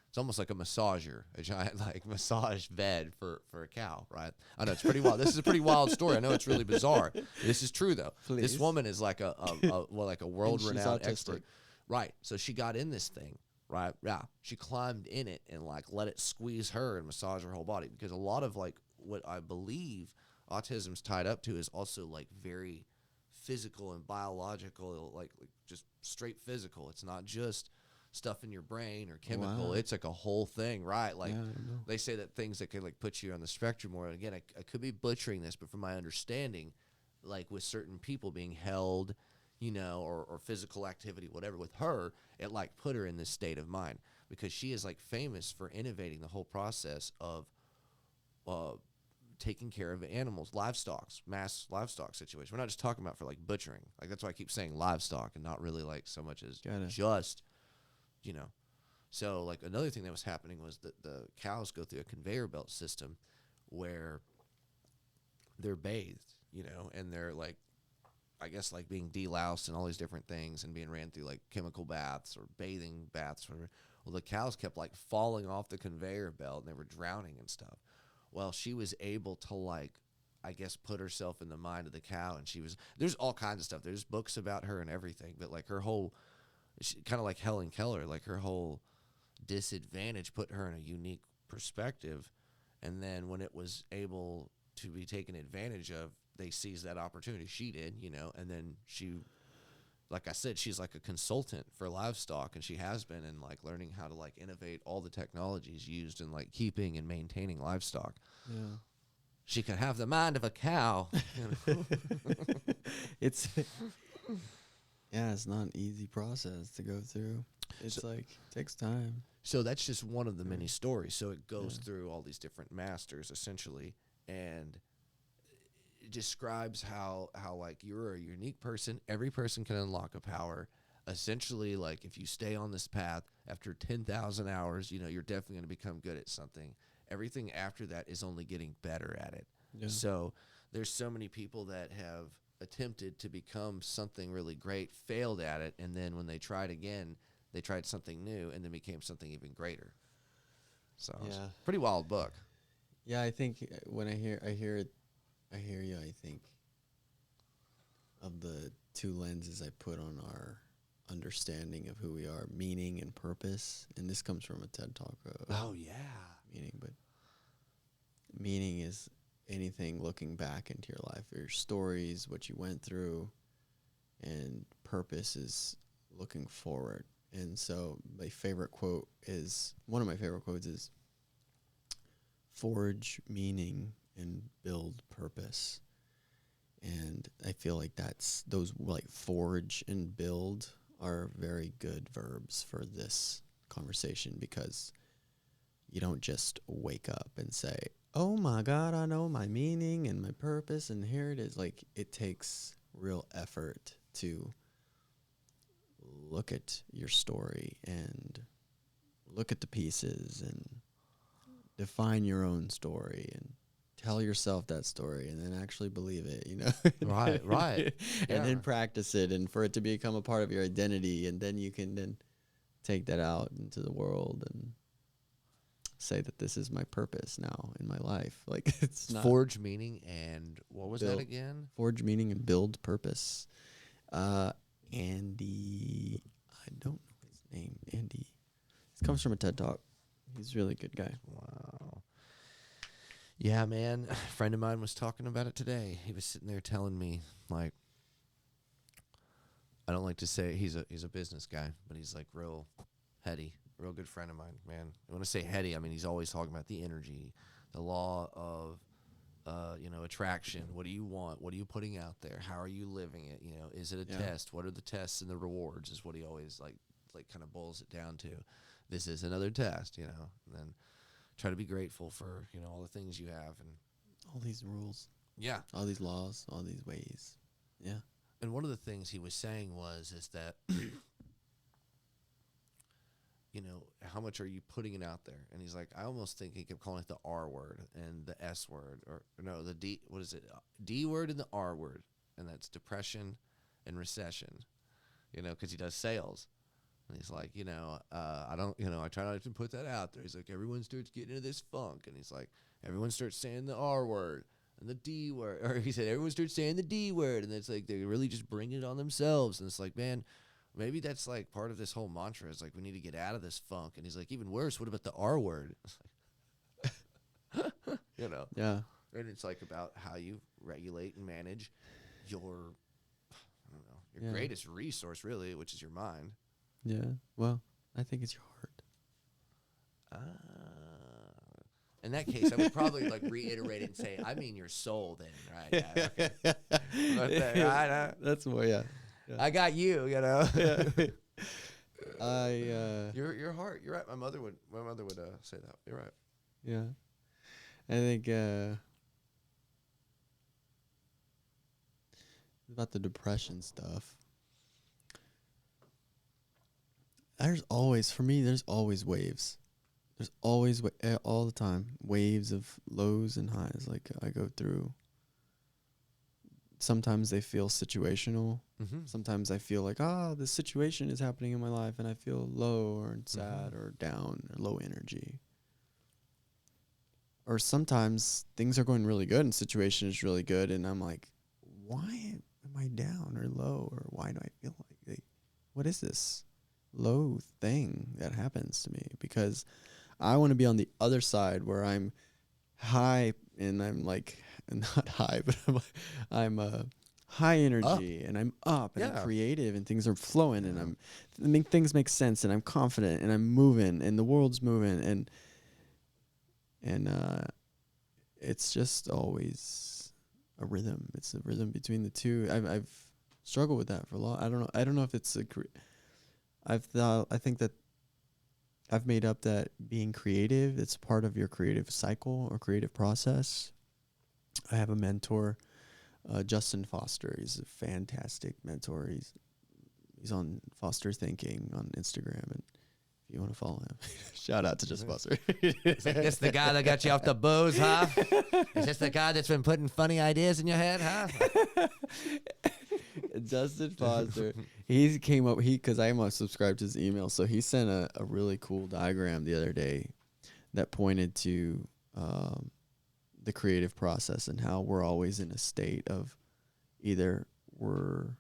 It's almost like a massager, a giant like massage bed for a cow, right? I know it's pretty wild. This is a pretty wild story. I know it's really bizarre. This is true though. Please. This woman is like a world renowned expert, right? So she got in this thing, right? Yeah, she climbed in it and like let it squeeze her and massage her whole body, because a lot of like what I believe autism's tied up to is also like very physical and biological, like just straight physical. It's not just stuff in your brain or chemical. Wow. It's like a whole thing, right? Like Yeah, they say that things that can like put you on the spectrum, or again, I could be butchering this, but from my understanding, like with certain people being held, or physical activity, whatever, with her, it like put her in this state of mind, because she is like famous for innovating the whole process of taking care of animals, mass livestock situation. We're not just talking about for like butchering. Like that's why I keep saying livestock and not really like so much as just, So like another thing that was happening was that the cows go through a conveyor belt system where they're bathed, and they're like, I guess like being deloused and all these different things and being ran through like chemical baths or bathing baths. Well, the cows kept like falling off the conveyor belt and they were drowning and stuff. Well, she was able to like, I guess, put herself in the mind of the cow, and there's all kinds of stuff. There's books about her and everything, but like her whole, kind of like Helen Keller, like her whole disadvantage put her in a unique perspective. And then when it was able to be taken advantage of, they seized that opportunity. She did, and then she, like I said, she's like a consultant for livestock, and she has been in like learning how to like innovate all the technologies used in like keeping and maintaining livestock. Yeah. She could have the mind of a cow. It's it's not an easy process to go through. It's like takes time. So that's just one of the many stories. So it goes through all these different masters essentially, and it describes how like you're a unique person. Every person can unlock a power. Essentially, like if you stay on this path after 10,000 hours, you're definitely going to become good at something. Everything after that is only getting better at it. Yeah. So there's so many people that have attempted to become something really great, failed at it, and then when they tried again, they tried something new and then became something even greater. So it's a pretty wild book. Yeah, I think when I hear you. I think of the two lenses I put on our understanding of who we are, meaning and purpose. And this comes from a TED Talk. Meaning, but meaning is anything looking back into your life, your stories, what you went through, and purpose is looking forward. And so one of my favorite quotes is, forge meaning and build purpose. And I feel like those like forge and build are very good verbs for this conversation, because you don't just wake up and say, oh my God, I know my meaning and my purpose and here it is. Like it takes real effort to look at your story and look at the pieces and define your own story and tell yourself that story and then actually believe it, Right. And then practice it, and for it to become a part of your identity, and then you can then take that out into the world and say that this is my purpose now in my life. Like it's not forge meaning and what was that again? Forge meaning and build purpose. Andy, I don't know his name. Andy. It comes from a TED Talk. He's a really good guy. Wow. Yeah, man. A friend of mine was talking about it today. He was sitting there telling me, like, I don't like to say he's a business guy, but he's like real heady, real good friend of mine, man. When I say heady, I mean he's always talking about the energy, the law of attraction. What do you want? What are you putting out there? How are you living it? Is it a test? What are the tests and the rewards is what he always like kind of boils it down to. This is another test, and then try to be grateful for, all the things you have and all these rules. Yeah. All these laws, all these ways. Yeah. And one of the things he was saying is that how much are you putting it out there? And he's like, I almost think he kept calling it the R word and the S word, or no, the D, what is it? D word and the R word. And that's depression in recession, because he does sales. And he's like, I don't, I try not to put that out there. He's like, everyone starts getting into this funk. And he's like, everyone starts saying the R word and the D word. Or he said, everyone starts saying the D word. And it's like, they really just bring it on themselves. And it's like, man, maybe that's like part of this whole mantra is like, we need to get out of this funk. And he's like, even worse, what about the R word? It's like, Yeah. And it's like about how you regulate and manage your, I don't know, your greatest resource, really, which is your mind. Yeah. Well, I think it's your heart. In that case, I would probably like reiterate it and say, I mean your soul then, right? Yeah, okay. Right, That's more, yeah. I got you, Yeah. Your heart. You're right. My mother would say that. You're right. Yeah. I think about the depression stuff. There's always waves. There's always all the time waves of lows and highs. Like I go through. Sometimes they feel situational. Mm-hmm. Sometimes I feel like, this situation is happening in my life, and I feel low or sad or down or low energy. Or sometimes things are going really good and situation is really good, and I'm like, why am I down or low, or why do I feel like what is this low thing that happens to me? Because I want to be on the other side where I'm high and I'm like not high, but I'm high energy and I'm up and I'm creative and things are flowing and things make sense and I'm confident and I'm moving and the world's moving and it's just always a rhythm. It's a rhythm between the two. I've struggled with that for a lot. I don't know if it's I think that I've made up that being creative, it's part of your creative cycle or creative process. I have a mentor, Justin Foster. He's a fantastic mentor. He's on Foster Thinking on Instagram, and if you want to follow him, shout out to Justin Foster. Is this the guy that got you off the booze, huh? Is this the guy that's been putting funny ideas in your head, huh? Justin Foster, he came up, because I'm subscribed to his email, so he sent a really cool diagram the other day that pointed to the creative process and how we're always in a state of either we're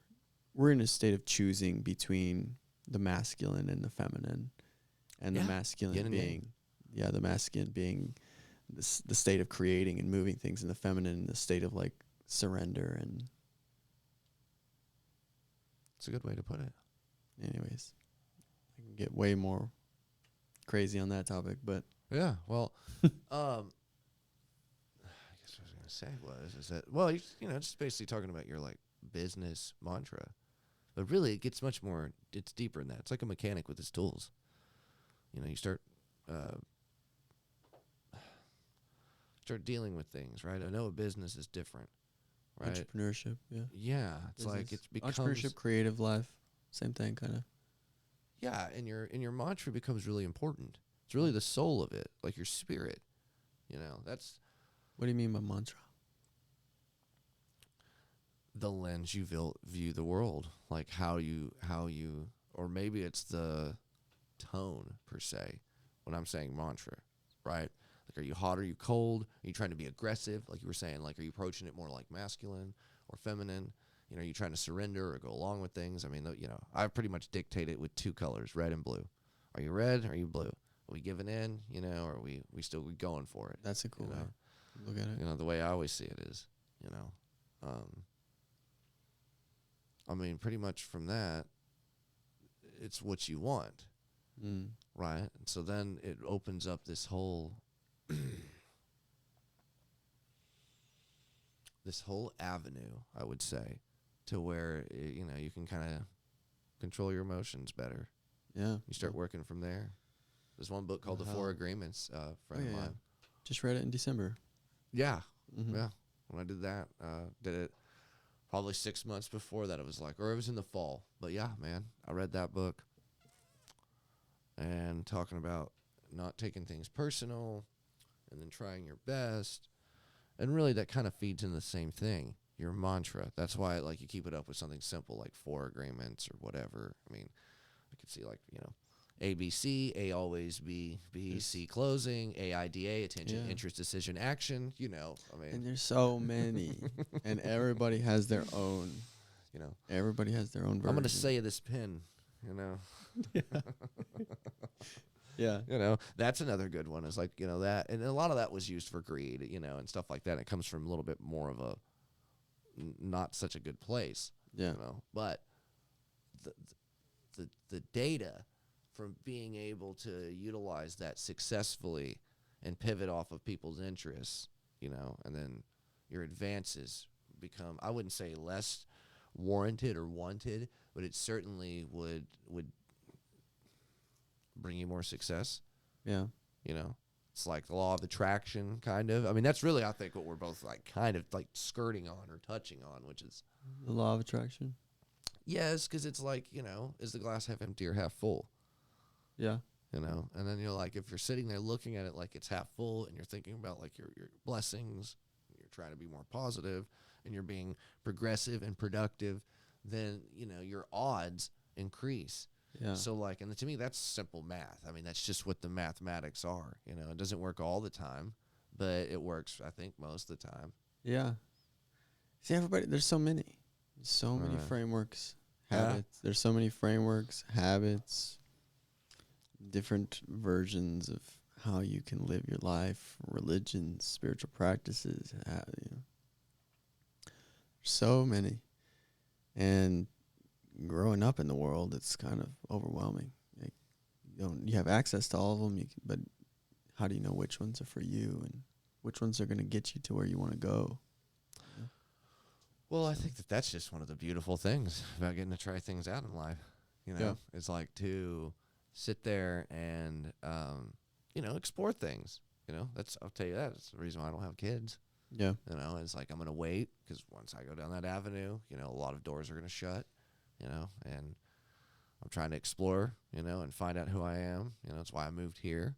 in a state of choosing between the masculine and the feminine, and the masculine being the masculine being the state of creating and moving things, and the feminine the state of like surrender. And it's a good way to put it. Anyways, I can get way more crazy on that topic, but yeah, well, I guess what I was gonna say is that, well, just basically talking about your like business mantra, but really it gets much more. It's deeper than that. It's like a mechanic with his tools. You start dealing with things, right? I know a business is different. Right. Entrepreneurship, yeah. Yeah, it's business. Like it becomes entrepreneurship, creative life, same thing, kind of. Yeah, and your mantra becomes really important. It's really the soul of it, like your spirit. That's. What do you mean by mantra? The lens you view the world, like how you, or maybe it's the tone per se. When I'm saying mantra, right? Like, are you hot? Are you cold? Are you trying to be aggressive? Like you were saying, like, are you approaching it more like masculine or feminine? Are you trying to surrender or go along with things? I mean, I pretty much dictate it with two colors, red and blue. Are you red? Are you blue? Are we giving in? Or are we still going for it? That's a cool way. Look at it. The way I always see it is, I mean, pretty much from that, it's what you want, right? And so then it opens up this whole avenue, I would say, to where you can kind of control your emotions better. Yeah, you start working from there. There's one book called The Four Agreements. Friend of mine just read it in December. Yeah, yeah. When I did that, did it probably 6 months before that. It was in the fall. But yeah, man, I read that book and talking about not taking things personal and then trying your best. And really that kind of feeds in the same thing. your mantra. That's why like you keep it up with something simple like 4 agreements or whatever. I mean, I could see like, ABC, A always B, C closing, AIDA, attention, Yeah. interest, decision, action, I And mean, there's so many, and everybody has their own. you know, Everybody has their own version. I'm going to say this pin, Yeah. That's another good one is like, that. And a lot of that was used for greed, and stuff like that. It comes from a little bit more of a not such a good place, Yeah. But the data from being able to utilize that successfully and pivot off of people's interests, and then your advances become, I wouldn't say less warranted or wanted, but it certainly would bring you more success. Yeah. It's like the law of attraction, kind of. I mean, that's really, I think, what we're both like kind of like skirting on or touching on, which is The law of attraction. yes, because it's like, is the glass half empty or half full? Yeah. And then like, if you're sitting there looking at it like it's half full and you're thinking about like your blessings, you're trying to be more positive and you're being progressive and productive, then, your odds increase. Yeah. So like, and to me, that's simple math. I mean, that's just what the mathematics are. It doesn't work all the time, but it works, I think, most of the time. Yeah. See, there's so many. So many Right. frameworks, Yeah. habits. There's so many frameworks, habits, different versions of how you can live your life, religions, spiritual practices. So many. And growing up in the world, it's kind of overwhelming. Like, you have access to all of them, but how do you know which ones are for you and which ones are going to get you to where you want to go? Well, I think that's just one of the beautiful things about getting to try things out in life. Yeah. It's like to sit there and, explore things. I'll tell you that's the reason why I don't have kids. Yeah. It's like I'm going to wait because once I go down that avenue, a lot of doors are going to shut, and I'm trying to explore, and find out who I am. That's why I moved here.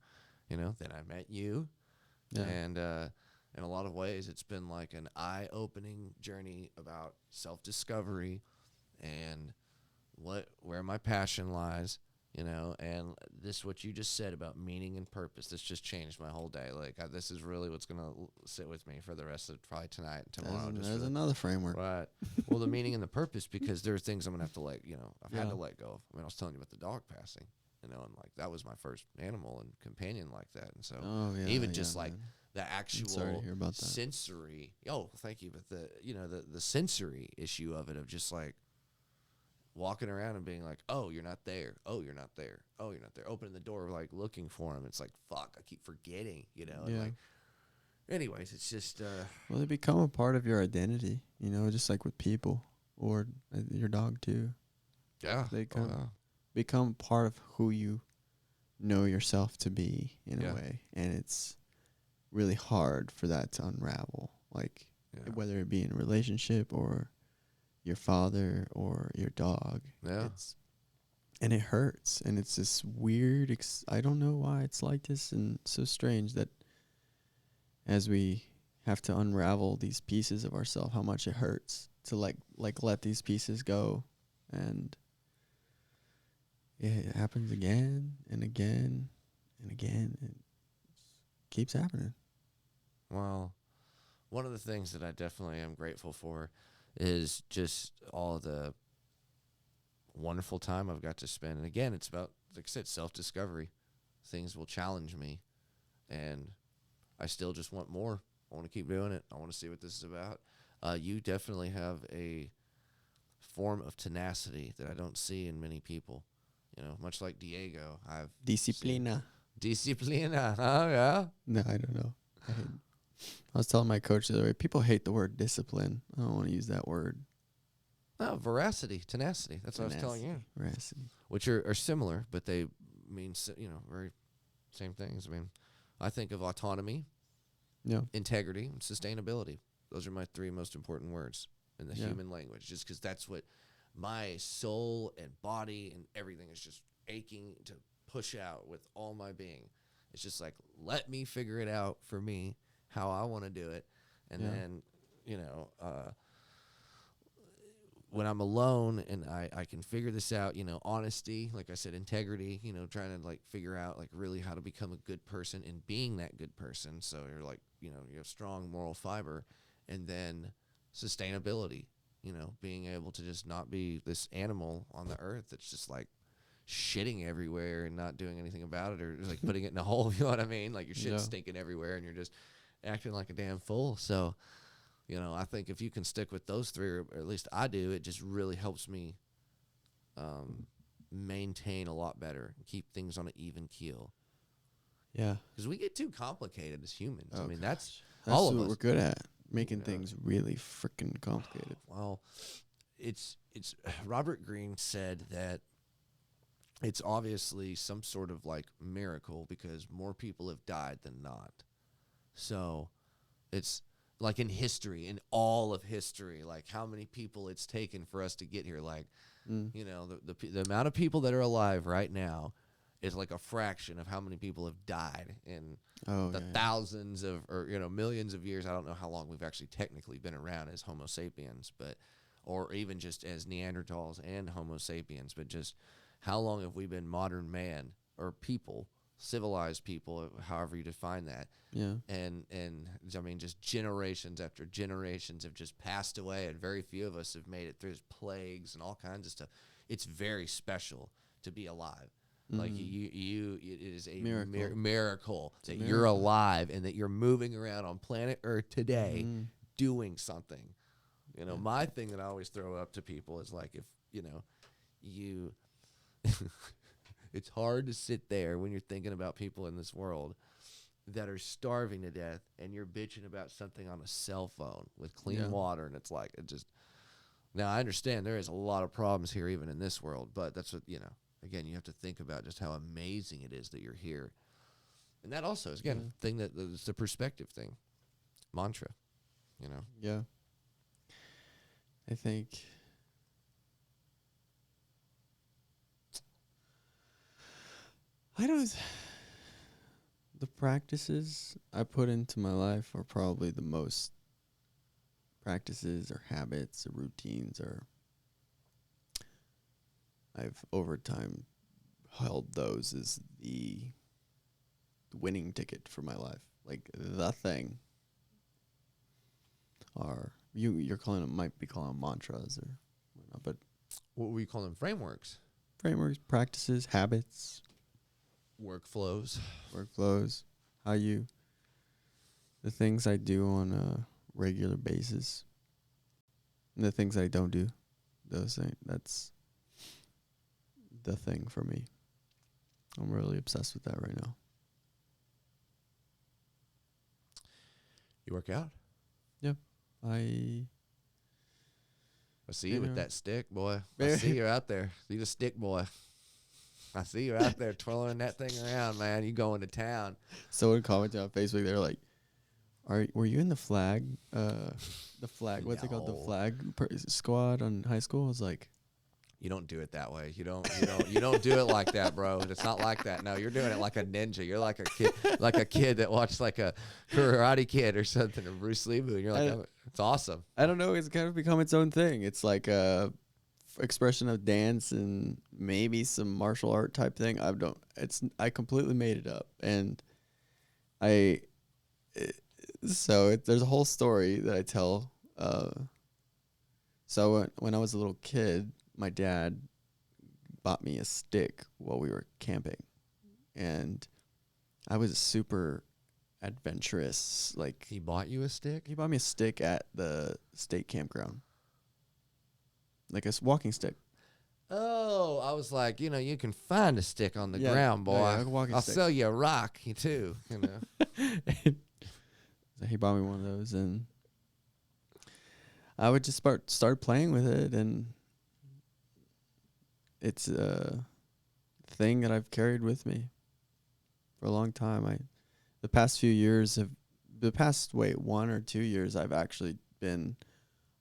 Then I met you. Yeah. And in a lot of ways, it's been like an eye-opening journey about self-discovery and where my passion lies, and what you just said about meaning and purpose. This just changed my whole day. Like, this is really what's going to sit with me for the rest of probably tonight and tomorrow. There's another framework. Right. Well, the meaning and the purpose, because there are things I'm going to have to I've had to let go of. I mean, I was telling you about the dog passing, and like that was my first animal and companion like that. And so even just like the actual sorry to hear about that. sensory, thank you. But the sensory issue of it, of just like walking around and being like, oh, you're not there. Oh, you're not there. Oh, you're not there. Opening the door, like looking for him. It's like, fuck, I keep forgetting, And like, anyways, it's just. Well, they become a part of your identity, just like with people or your dog too. Yeah. They become part of who you know yourself to be in a way. And it's really hard for that to unravel. Like, whether it be in a relationship or your father or your dog. Yeah. And it hurts. And it's this weird, I don't know why it's like this, and so strange that as we have to unravel these pieces of ourselves, how much it hurts to like let these pieces go. And it happens again and again and again. It keeps happening. Well, one of the things that I definitely am grateful for is just all the wonderful time I've got to spend. And again, it's about, like I said, self-discovery. Things will challenge me, and I still just want more. I want to keep doing it. I want to see what this is about. You definitely have a form of tenacity that I don't see in many people. Much like Diego, I've Disciplina. Disciplina. Oh, yeah? No, I don't know. I was telling my coach the other way, people hate the word discipline. I don't want to use that word. No, veracity, tenacity. That's what I was telling you. Veracity. Which are similar, but they mean, very same things. I mean, I think of autonomy, integrity, and sustainability. Those are my 3 most important words in the human language, just because that's what my soul and body and everything is just aching to push out with all my being. It's just like, let me figure it out for me, how I want to do it. And then, when I'm alone and I can figure this out, honesty, like I said, integrity, trying to like figure out like really how to become a good person and being that good person. So you're like, you have strong moral fiber, and then sustainability, being able to just not be this animal on the earth that's just like shitting everywhere and not doing anything about it, or just like putting it in a hole. You know what I mean? Like your shit's stinking everywhere and you're just acting like a damn fool. So, I think if you can stick with those three, or at least I do, it just really helps me maintain a lot better and keep things on an even keel. Yeah. Because we get too complicated as humans. Oh, I mean, gosh. that's all of what us. we're good at, making things really freaking complicated. Well, it's Robert Greene said that it's obviously some sort of like miracle because more people have died than not. So it's like in history, in all of history, like how many people it's taken for us to get here. Like, the amount of people that are alive right now is like a fraction of how many people have died in thousands of, or, millions of years. I don't know how long we've actually technically been around as Homo sapiens, or even just as Neanderthals and Homo sapiens, but just how long have we been modern man or people, civilized people, however you define that. Yeah. And I mean, just generations after generations have just passed away, and very few of us have made it through plagues and all kinds of stuff. It's very special to be alive. Like it is a miracle that you're alive and that you're moving around on planet Earth today doing something. My thing that I always throw up to people is like, if, you, it's hard to sit there when you're thinking about people in this world that are starving to death and you're bitching about something on a cell phone with clean water. And it's like, now I understand there is a lot of problems here, even in this world, but that's what, again, you have to think about just how amazing it is that you're here. And that also is, again, thing that it's the perspective thing, mantra, Yeah. I think the practices I put into my life are probably the most practices or habits or routines, or I've over time held those as the winning ticket for my life. Like the thing. Or you're calling them, might be calling them mantras or whatnot, but what we call them, frameworks, practices, habits, workflows, the things I do on a regular basis, and the things I don't do, those things, that's the thing for me. I'm really obsessed with that right now. You work out? Yep. I see you with that stick, boy. I see you out there. See the stick, boy. I see you out there twirling that thing around, man. You going to town. Someone commented on Facebook. They're like, were you in the flag? What's it called? The flag squad on high school? I was like, you don't do it that way. You don't do it like that, bro. It's not like that. No, you're doing it like a ninja. You're like a kid that watched like a Karate Kid or something, or Bruce Lee movie. You're like, it's awesome. I don't know. It's kind of become its own thing. It's like a expression of dance and maybe some martial art type thing. I completely made it up, and there's a whole story that I tell. So when I was a little kid, my dad bought me a stick while we were camping, and I was super adventurous. Like, he bought you a stick? He bought me a stick at the state campground, like a walking stick. Oh, I was like, you can find a stick on the ground, boy. I'll sell you a rock, too. So he bought me one of those, and I would just start playing with it, and it's a thing that I've carried with me for a long time. The past 1 or 2 years, I've actually been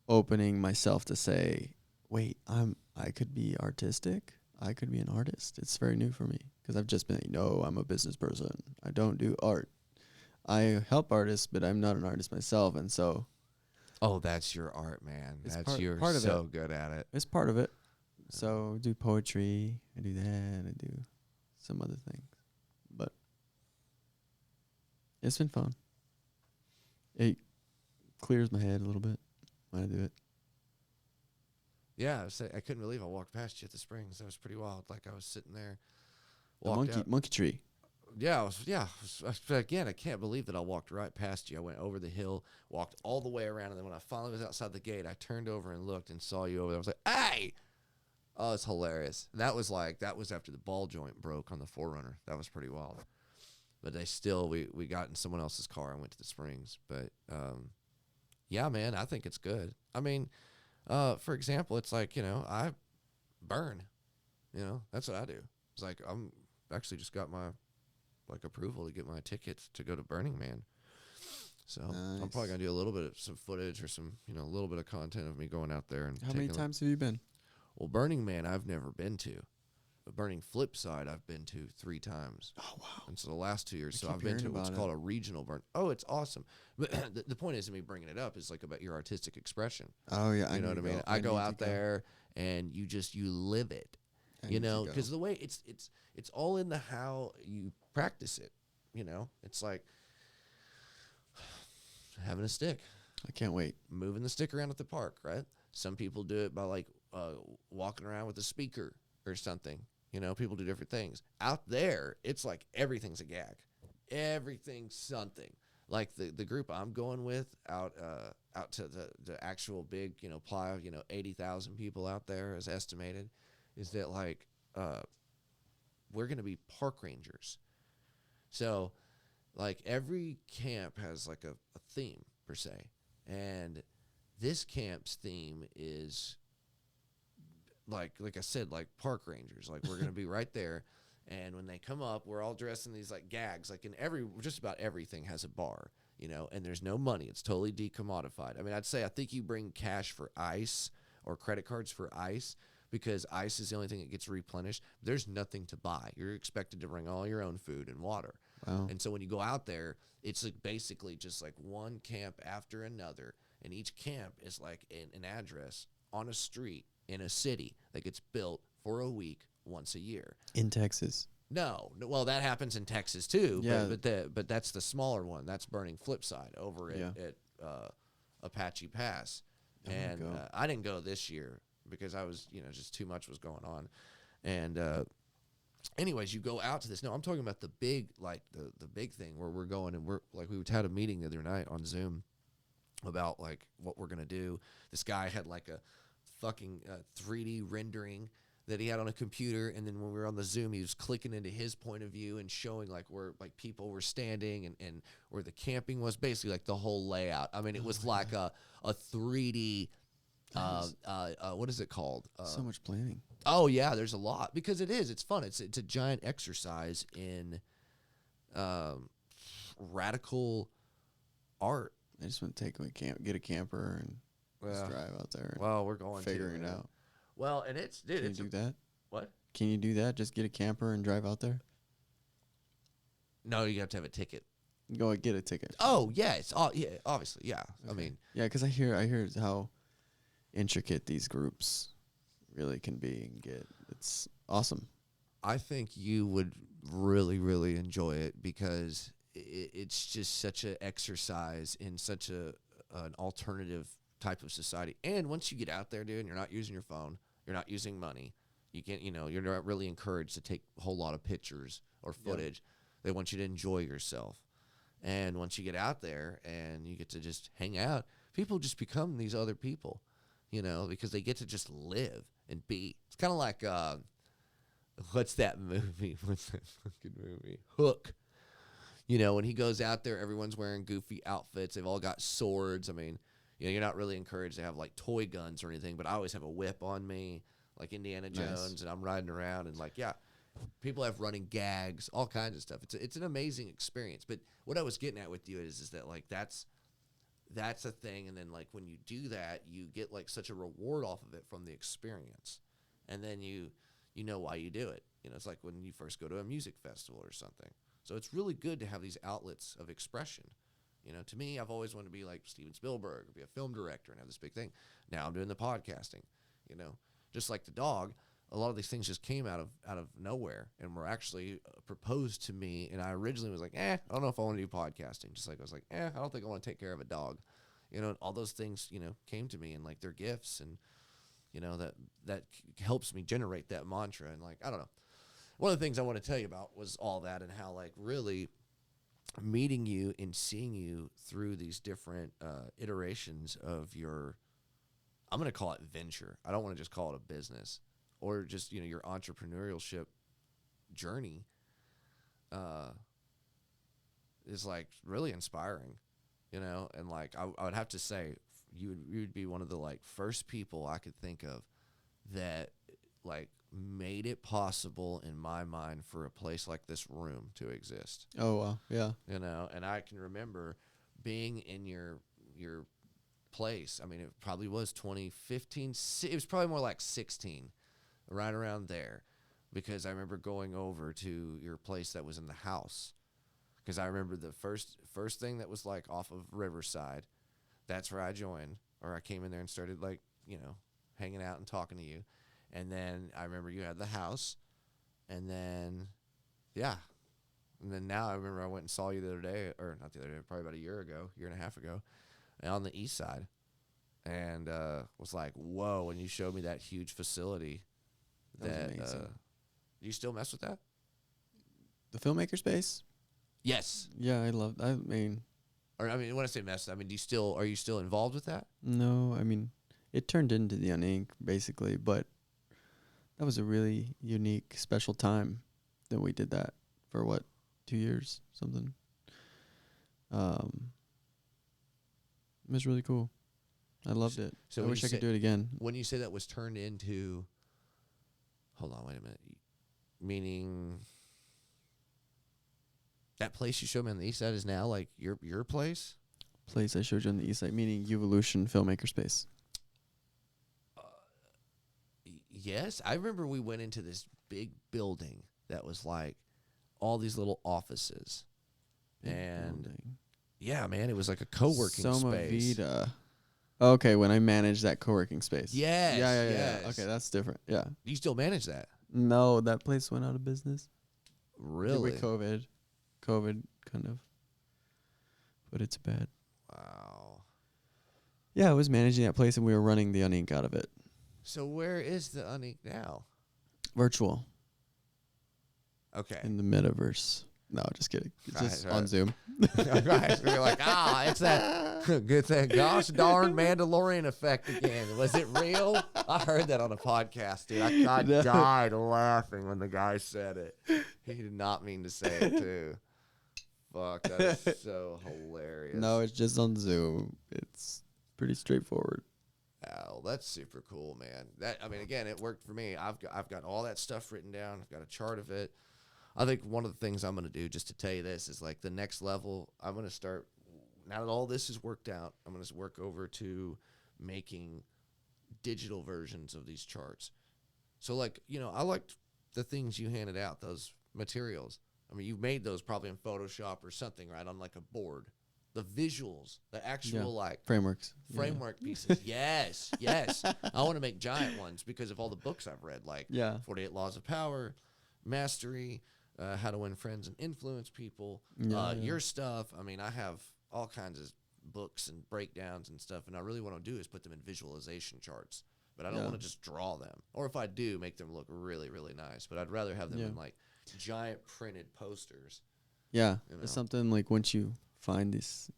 opening myself to say, wait, I could be artistic. I could be an artist. It's very new for me because I've just been like, no, I'm a business person. I don't do art. I help artists, but I'm not an artist myself, and so Oh, that's your art, man. It's That's you're part of so good at it. It's part of it. So I do poetry. I do that. I do some other things, but it's been fun. It clears my head a little bit when I do it. Yeah, I couldn't believe I walked past you at the Springs. That was pretty wild. Like I was sitting there, The walked out. monkey tree. Yeah, again, I can't believe that I walked right past you. I went over the hill, walked all the way around, and then when I finally was outside the gate, I turned over and looked and saw you over there. I was like, "Hey!" Oh, it's hilarious. And that was after the ball joint broke on the 4Runner. That was pretty wild. But we got in someone else's car and went to the Springs. But yeah, man, I think it's good. I mean, for example, it's like, I burn. That's what I do. It's like I'm actually just got my approval to get my tickets to go to Burning Man. So I'm probably gonna do a little bit of some footage or some, a little bit of content of me going out there and. How many times have you been? Well, Burning Man I've never been to, but Burning Flipside I've been to 3 times. Oh wow! And so the last 2 years, I've been to what's called a regional burn. Oh, it's awesome. But the point is, me bringing it up is like about your artistic expression. Oh yeah, you know what I mean. I go out there and you live it. Because the way it's all in the how you practice it. It's like having a stick. I can't wait. Moving the stick around at the park, right? Some people do it by walking around with a speaker or something. People do different things. Out there, it's like everything's a gag. Everything's something. Like the group I'm going with out to the actual big, playa, 80,000 people out there is estimated, is that we're going to be park rangers. So every camp has a theme per se. And this camp's theme is like I said, park rangers. We're going to be right there. And when they come up, we're all dressed in these gags. Just about everything has a bar, and there's no money. It's totally decommodified. I mean, I think you bring cash for ice or credit cards for ice, because ice is the only thing that gets replenished. There's nothing to buy. You're expected to bring all your own food and water. Wow. And so when you go out there, it's basically just one camp after another. And each camp is an address on a street in a city that gets built for a week once a year. In Texas. No. Well, that happens in Texas too. Yeah. But that's the smaller one. That's Burning Flipside over at Apache Pass. And I didn't go this year because I was, just too much was going on. And anyways, you go out to this. No, I'm talking about the big, the big thing where we're going, and we had a meeting the other night on Zoom about what we're gonna do. This guy had a fucking 3D rendering that he had on a computer, and then when we were on the Zoom, he was clicking into his point of view and showing where people were standing and where the camping was, basically the whole layout. I mean, it was a 3D. What is it called? So much planning. Oh yeah, there's a lot, because it is. It's fun. It's a giant exercise in radical art. I just want to get a camper and just drive out there. Well, we're going figuring it out. Well, and it's dude. Can you do that? What? Can you do that? Just get a camper and drive out there? No, you have to have a ticket. Go get a ticket. Oh yeah, obviously, yeah. Okay. I mean, yeah, because I hear how intricate these groups really can be and get. It's awesome. I think you would really, really enjoy it, because it's just such an exercise in such an alternative type of society. And once you get out there, dude, and you're not using your phone, you're not using money, you're not really encouraged to take a whole lot of pictures or footage. Yep. They want you to enjoy yourself. And once you get out there and you get to just hang out, people just become these other people, because they get to just live and be. It's kind of like, what's that movie? What's that fucking movie? Hook. When he goes out there, everyone's wearing goofy outfits. They've all got swords. I mean, you're not really encouraged to have toy guns or anything, but I always have a whip on me, like Indiana Jones, and I'm riding around and people have running gags, all kinds of stuff. It's an amazing experience. But what I was getting at with you is that that's a thing, and then when you do that, you get such a reward off of it from the experience, and then you know why you do it. It's like when you first go to a music festival or something. So it's really good to have these outlets of expression, You know, to me, I've always wanted to be like Steven Spielberg, or be a film director and have this big thing. Now I'm doing the podcasting, you know, just like the dog. A lot of these things just came out of nowhere and were actually proposed to me. And I originally was like, I don't know if I want to do podcasting. Just like I was like, I don't think I want to take care of a dog. You know, all those things, you know, came to me and like they're gifts, and you know that helps me generate that mantra. And like, I don't know. One of the things I want to tell you about was all that, and how like really meeting you and seeing you through these different iterations of your, I'm going to call it venture. I don't want to just call it a business, or just, you know, your entrepreneurship journey is like really inspiring, you know? And like, I would have to say you would be one of the like first people I could think of that like made it possible in my mind for a place like this room to exist. Oh, wow. Yeah. You know, and I can remember being in your place. I mean, it probably was 2015. It was probably more like 16, right around there, because I remember going over to your place that was in the house, because I remember the first thing that was like off of Riverside. That's where I joined, or I came in there and started like, you know, hanging out and talking to you. And then I remember you had the house, and then, yeah. And then now I remember I went and saw you the other day, or not the other day, probably about a year and a half ago, on the east side. And was like, whoa, and you showed me that huge facility. That was amazing. Do you still mess with that? The filmmaker space? Yes. Yeah, I mean... Or, I mean, when I say mess, I mean, are you still involved with that? No, I mean, it turned into the UnInc, basically, but that was a really unique, special time that we did that for, 2 years, something. It was really cool. I loved it. So I wish I could do it again. When you say that was turned into, hold on, wait a minute, meaning that place you showed me on the east side is now like your place? Place I showed you on the east side, meaning Evolution Filmmaker Space. Yes, I remember we went into this big building that was like all these little offices. Yeah, man, it was like a co-working Soma space. Vida. Okay, when I managed that co-working space. Yes. Yeah. Okay, that's different. Yeah. Do you still manage that? No, that place went out of business. Really? With COVID kind of put it to bed. Wow. Yeah, I was managing that place, and we were running the UnInc out of it. So where is the UnInc now? Virtual. Okay. In the metaverse. No, just kidding. It's just on Zoom. Right. So you're like, it's that good thing. Gosh darn Mandalorian effect again. Was it real? I heard that on a podcast, dude. I died laughing when the guy said it. He did not mean to say it, too. Fuck, that is so hilarious. No, it's just on Zoom. It's pretty straightforward. Oh, that's super cool, man. I mean, again, it worked for me. I've got all that stuff written down. I've got a chart of it. I think one of the things I'm going to do, just to tell you this, is like the next level. I'm going to start, now that all this is worked out, I'm going to work over to making digital versions of these charts. So, like, you know, I liked the things you handed out, those materials. I mean, you made those probably in Photoshop or something, right, on like a board. The visuals, the actual like framework pieces. Yes. I want to make giant ones because of all the books I've read, like 48 Laws of Power, Mastery, How to Win Friends and Influence People, your stuff. I mean, I have all kinds of books and breakdowns and stuff, and I really want to do is put them in visualization charts. But I don't want to just draw them. Or if I do, make them look really, really nice. But I'd rather have them in like giant printed posters. Yeah, you know? It's something like once you find these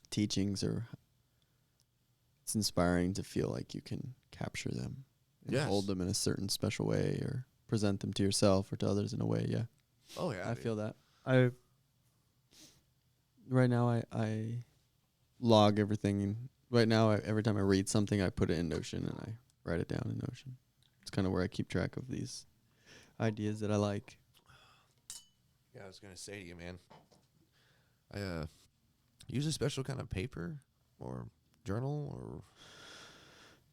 teachings, or it's inspiring to feel like you can capture them and hold them in a certain special way, or present them to yourself or to others in a way. Yeah. Oh yeah. I feel that. Right now I log everything. And right now every time I read something, I put it in Notion and I write it down in Notion. It's kind of where I keep track of these ideas that I like. Yeah, I was gonna say to you, man. I use a special kind of paper or journal or.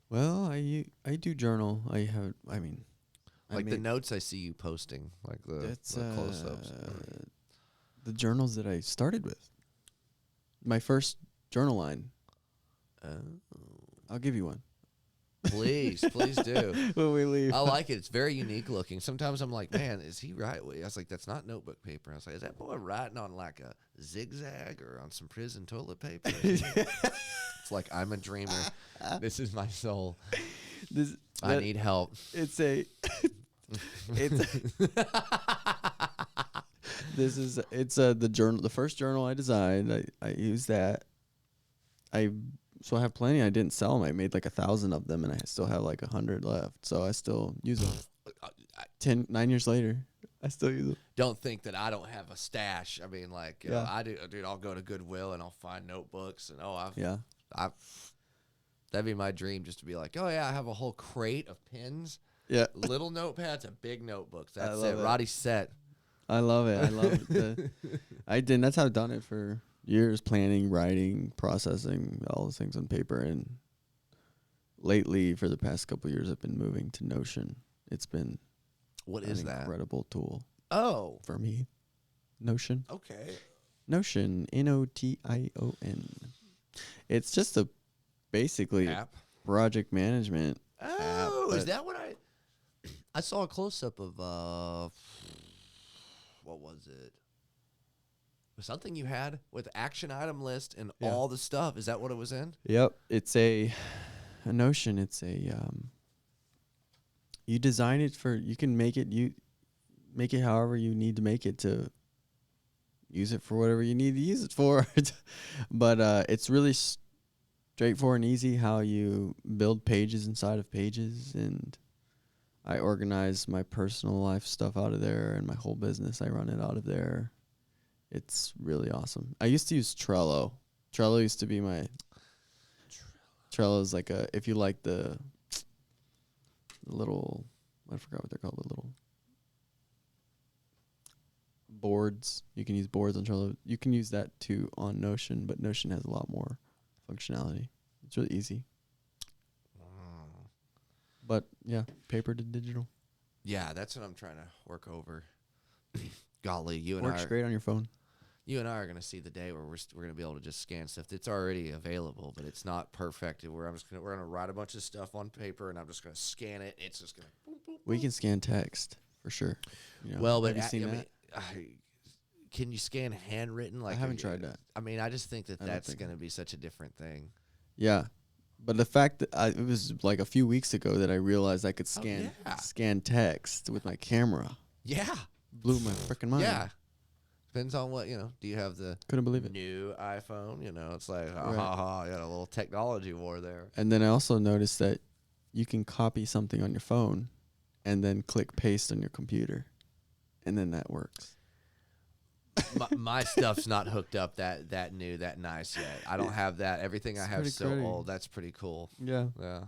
Well, I do journal. Like the notes I see you posting, like the close-ups. the journals that I started with. My first journal line. I'll give you one. Please do. When we leave. I like it. It's very unique looking. Sometimes I'm like, man, is he right? I was like, that's not notebook paper. I was like, is that boy writing on like a zigzag or on some prison toilet paper? It's like, I'm a dreamer. This is my soul. I need help. It's the journal, the first journal I designed. I used that. So I have plenty. I didn't sell them. I made like 1,000 of them, and I still have like 100 left. So I still use them. 9 years later, I still use them. Don't think that I don't have a stash. I mean, like, Yeah. I do, dude. I'll go to Goodwill and I'll find notebooks, and that'd be my dream, just to be like, oh yeah, I have a whole crate of pens, little notepads, and big notebooks. That's it. Roddy's set. I love it. I love it. That's how I've done it for years: planning, writing, processing, all those things on paper. And lately, for the past couple of years, I've been moving to Notion. It's been what is that incredible tool? Oh, for me, Notion. Okay, Notion, Notion. It's just basically app project management. Oh, app, is that what I saw a close up of? What was it? Something you had with action item list and all the stuff. Is that what it was in? Yep. It's a Notion. It's you design it you can make it however you need to make it to use it for whatever you need to use it for. But it's really straightforward and easy how you build pages inside of pages, and I organize my personal life stuff out of there, and my whole business, I run it out of there. It's really awesome. I used to use Trello. Trello used to be my... Trello is like if you like the little... I forgot what they're called. The little boards. You can use boards on Trello. You can use that too on Notion, but Notion has a lot more functionality. It's really easy. But, yeah, paper to digital. Yeah, that's what I'm trying to work over. Golly, Works great on your phone. You and I are going to see the day where we're going to be able to just scan stuff. It's already available, but it's not perfect. We're going to write a bunch of stuff on paper, and I'm just going to scan it. It's just going to... We can scan text, for sure. You know, well, but have you seen that? Can you scan handwritten? Like, I haven't tried that. I mean, I just think that's going to be such a different thing. Yeah. But the fact that it was like a few weeks ago that I realized I could scan text with my camera. Yeah. Blew my freaking mind. Yeah. Depends on what, do you have the couldn't believe it. New iPhone? It's like, you got a little technology war there. And then I also noticed that you can copy something on your phone and then click paste on your computer. And then that works. my stuff's not hooked up that new, that nice yet. I don't have that. Everything I have is so old. That's pretty cool. Yeah. Yeah.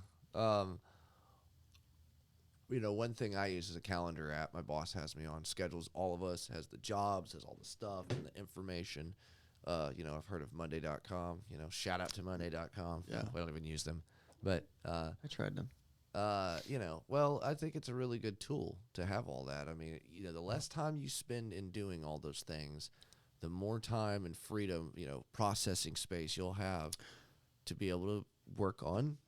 One thing I use is a calendar app. My boss has me on, schedules all of us, has the jobs, has all the stuff and the information. I've heard of Monday.com. Shout out to Monday.com. Yeah. We don't even use them. But I tried them. I think it's a really good tool to have all that. I mean, the less time you spend in doing all those things, the more time and freedom, processing space you'll have to be able to work on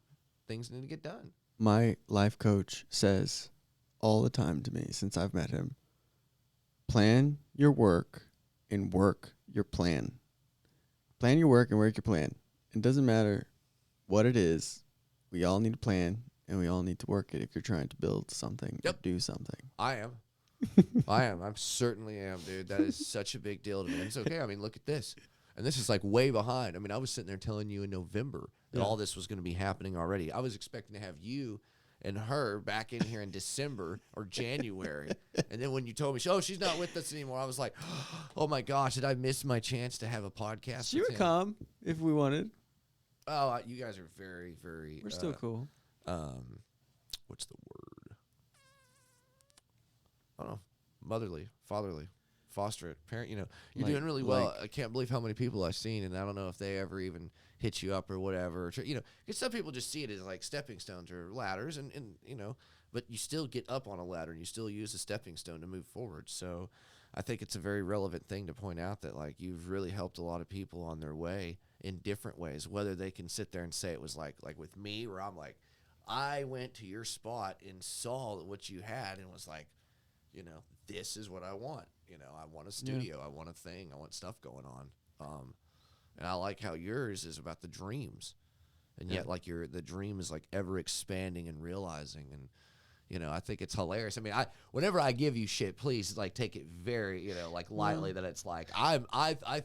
things that need to get done. My life coach says all the time to me since I've met him, plan your work and work your plan. Plan your work and work your plan. It doesn't matter what it is. We all need a plan, and we all need to work it if you're trying to build something or do something. I am. I certainly am, dude. That is such a big deal to me. It's okay. I mean, look at this. And this is like way behind. I mean, I was sitting there telling you in November that all this was going to be happening already. I was expecting to have you and her back in here in December or January. And then when you told me, she's not with us anymore, I was like, oh my gosh, did I miss my chance to have a podcast? She would come if we wanted. Oh, you guys are very, very... We're still cool. What's the word? I don't know. Motherly, fatherly, foster it, parent. You're doing really well. I can't believe how many people I've seen, and I don't know if they ever even hit you up or whatever. Because some people just see it as like stepping stones or ladders, and but you still get up on a ladder and you still use a stepping stone to move forward. So I think it's a very relevant thing to point out that like you've really helped a lot of people on their way in different ways, whether they can sit there and say it was like with me where I'm like, I went to your spot and saw what you had and was like, this is what I want. I want a studio. I want a thing. I want stuff going on. And I like how yours is about the dreams. And yet like the dream is like ever expanding and realizing. And, I think it's hilarious. I mean, whenever I give you shit, please like take it very, like lightly that it's like, I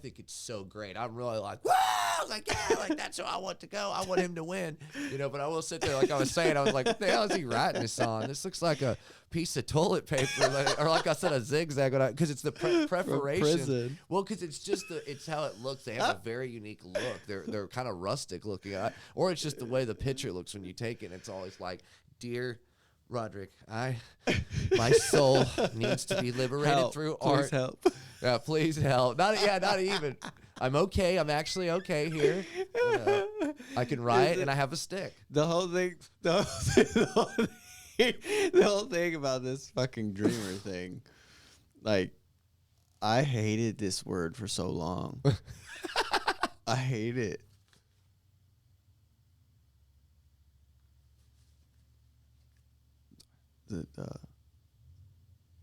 think it's so great. I'm really like, whoa! I was like, yeah, like that's who I want to go. I want him to win, but I will sit there, like I was saying, I was like, what the hell is he writing this on? This looks like a piece of toilet paper, or like I said, a zigzag, because it's the preparation. Well, because it's how it looks. They have a very unique look. They're kind of rustic looking, or it's just the way the picture looks when you take it. It's always like, dear Rodrick, my soul needs to be liberated through art. Please help. Yeah, please help. Not even. I'm okay. I'm actually okay here. I can write and I have a stick. The whole thing, the whole thing about this fucking dreamer thing, like, I hated this word for so long. I hate it.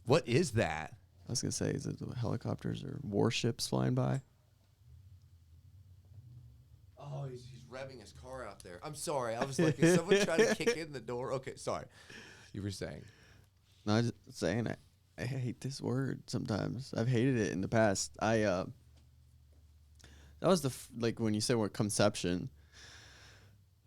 What is that? I was gonna say, is it the helicopters or warships flying by? Oh, he's revving his car out there. I'm sorry. I was like, is someone trying to kick in the door? Okay, sorry. You were saying. No, I was just saying I hate this word sometimes. I've hated it in the past. That was like when you say what conception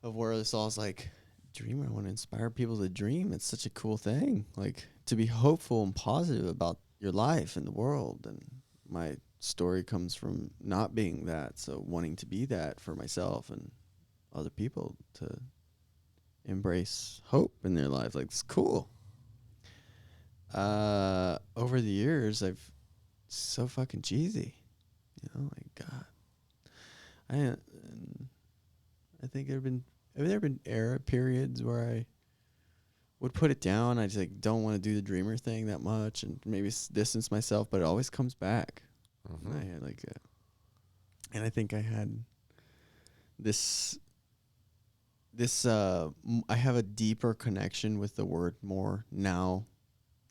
of where this all is like, dreamer. I want to inspire people to dream. It's such a cool thing. Like, to be hopeful and positive about your life and the world. And my story comes from not being that, so wanting to be that for myself and other people, to embrace hope in their life. Like, it's cool. Over the years, so fucking cheesy, like, God. I think have there been periods where I would put it down. I just like don't want to do the dreamer thing that much, and maybe distance myself. But it always comes back. Mm-hmm. I had and I think I had this. I have a deeper connection with the word more now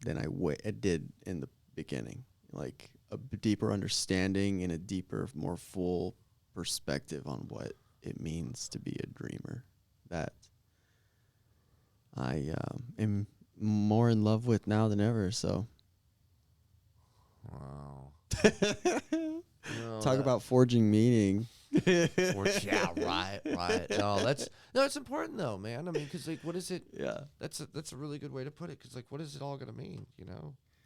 than I did in the beginning. Like a deeper understanding and a deeper, more full perspective on what it means to be a dreamer. That I am more in love with now than ever. So, wow. Talk about forging meaning. Yeah, right. No, it's important though, man. I mean, because like, what is it? Yeah, that's a really good way to put it. Because like, what is it all gonna mean?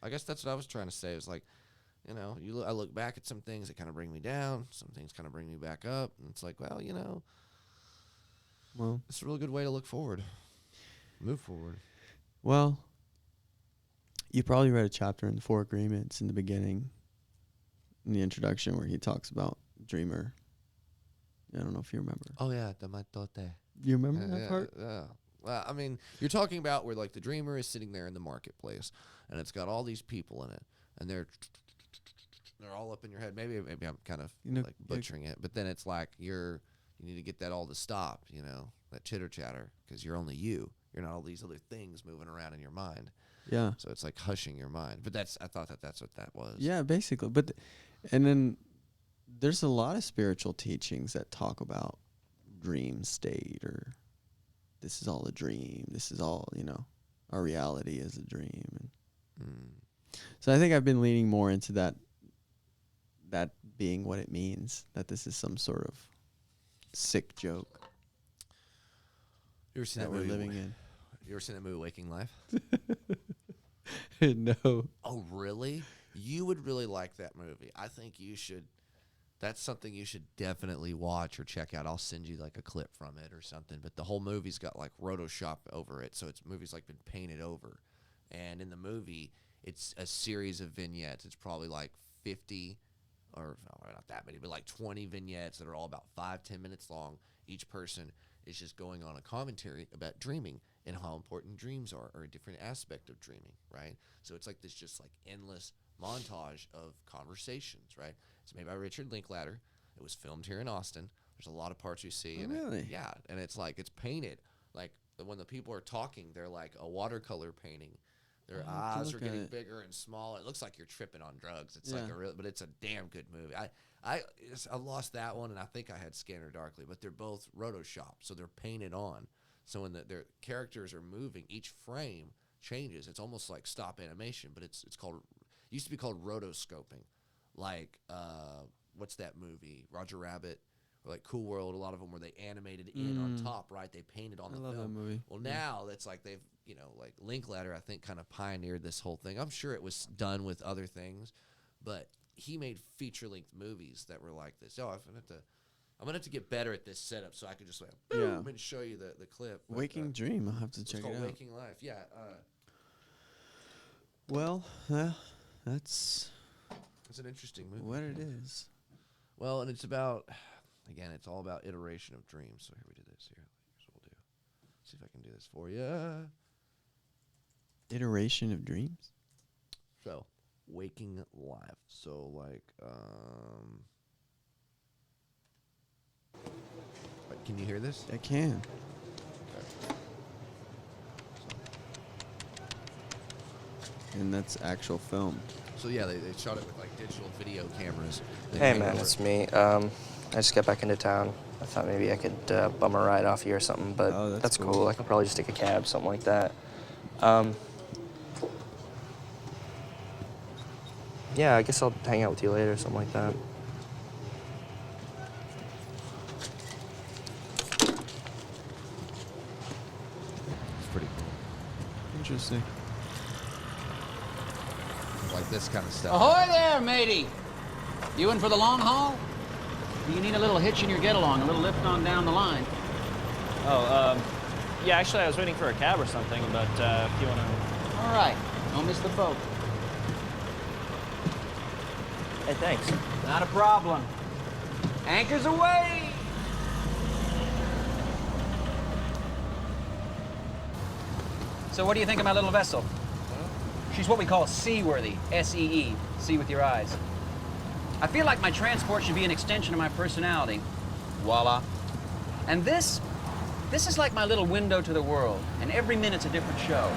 I guess that's what I was trying to say. Is like, I look back at some things that kind of bring me down. Some things kind of bring me back up, and it's like, well, it's a really good way to look forward, move forward. Well, you probably read a chapter in the Four Agreements in the beginning, in the introduction, where he talks about dreamer. I don't know if you remember. Oh yeah, the matote. You remember that part? Yeah. Well, I mean, you're talking about where like the dreamer is sitting there in the marketplace, and it's got all these people in it, and they're all up in your head. Maybe I'm kind of like butchering it, but then it's like you need to get that all to stop. That chitter chatter, because you're only you. You're not all these other things moving around in your mind. Yeah. So it's like hushing your mind. But I thought that's what that was. Yeah, basically. And then there's a lot of spiritual teachings that talk about dream state, or this is all a dream. This is all, our reality is a dream. And so I think I've been leaning more into that being what it means, that this is some sort of sick joke you ever seen that we're living in. You ever seen that movie Waking Life? No. Oh, really? You would really like that movie. I think you should. That's something you should definitely watch or check out. I'll send you like a clip from it or something. But the whole movie's got like Photoshop over it, so it's movie's like been painted over. And in the movie, it's a series of vignettes. It's probably like 50, or no, not that many, but like 20 vignettes that are all about 5-10 minutes long. Each person is just going on a commentary about dreaming and how important dreams are, or a different aspect of dreaming, right? So it's like this just like endless montage of conversations, right? It's made by Richard Linklater. It was filmed here in Austin. There's a lot of parts you see in really? it. Yeah, and it's like it's painted. Like when the people are talking, they're like a watercolor painting. Their eyes are getting bigger and smaller. It looks like you're tripping on drugs. It's like but it's a damn good movie. I lost that one, and I think I had Scanner Darkly, but they're both Rotoshop, so they're painted on. So when their characters are moving, each frame changes. It's almost like stop animation, but it's called used to be called rotoscoping. Like what's that movie? Roger Rabbit, or like Cool World. A lot of them where they animated in on top, right? They painted on the film. I love that movie. Well, now that's like they've like Linklater, I think, kind of pioneered this whole thing. I'm sure it was done with other things, but he made feature-length movies that were like this. I'm gonna have to get better at this setup so I can just like boom and show you the clip. But, Waking Dream. I'll have to check it out. Waking Life. Yeah. Well, that's an interesting movie. What it is. Well, and it's about, again, it's all about iteration of dreams. So here we did this. Here's what we'll do. See if I can do this for you. Iteration of dreams. So, Waking Life. So like, can you hear this? I can. Okay. And that's actual film. So yeah, they shot it with like digital video cameras. Hey man, it's me. I just got back into town. I thought maybe I could bum a ride off you or something, but that's cool. I could probably just take a cab, something like that. Yeah, I guess I'll hang out with you later, something like that. It's pretty cool. Interesting. Like this kind of stuff. Ahoy there, matey! You in for the long haul? Do you need a little hitch in your get-along, a little lift on down the line? Oh, yeah, actually I was waiting for a cab or something, but if you want to... All right, don't miss the boat. Hey, thanks. Not a problem. Anchors away! So what do you think of my little vessel? She's what we call seaworthy, S-E-E, see with your eyes. I feel like my transport should be an extension of my personality. Voila. And this is like my little window to the world, and every minute's a different show.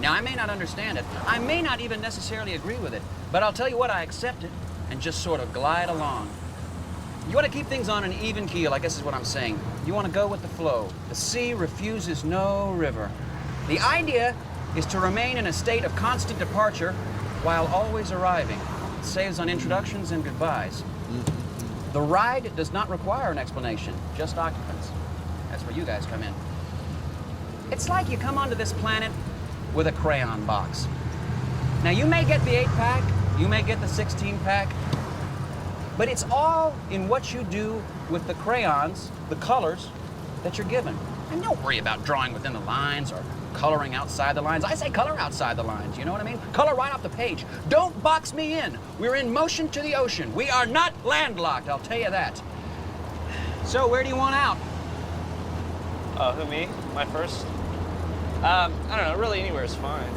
Now, I may not understand it, I may not even necessarily agree with it, but I'll tell you what, I accept it and just sort of glide along. You want to keep things on an even keel, I guess is what I'm saying. You want to go with the flow. The sea refuses no river. The idea is to remain in a state of constant departure while always arriving. It saves on introductions and goodbyes. The ride does not require an explanation, just occupants. That's where you guys come in. It's like you come onto this planet with a crayon box. Now, you may get the 8-pack, you may get the 16-pack, but it's all in what you do with the crayons, the colors that you're given. And don't worry about drawing within the lines or coloring outside the lines. I say color outside the lines, you know what I mean? Color right off the page. Don't box me in. We're in motion to the ocean. We are not landlocked, I'll tell you that. So, where do you want out? Who, me? My first? I don't know, really anywhere is fine.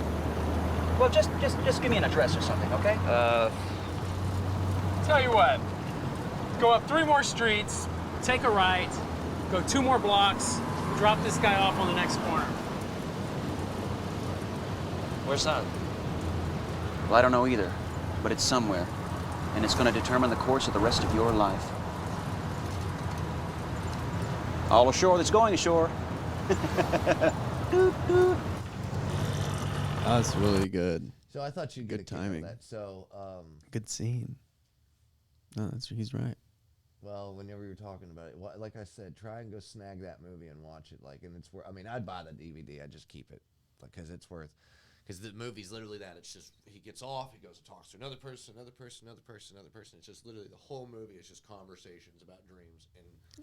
Well, just give me an address or something, okay? Tell you what, go up 3 more streets, take a right, go 2 more blocks, drop this guy off on the next corner. Where's that? Well, I don't know either, but it's somewhere, and it's going to determine the course of the rest of your life. All ashore that's going ashore. Doot, doot. That's really good. So I thought you'd get Good a kick out of timing. that. So, Good scene. No, he's right. well, whenever you're talking about it, like I said, try and go snag that movie and watch it. Like, and it's worth. I mean, I'd buy the DVD. I'd just keep it, because it's worth. Because the movie's literally that. It's just he gets off, he goes and talks to another person, another person, another person, another person. It's just literally the whole movie is just conversations about dreams,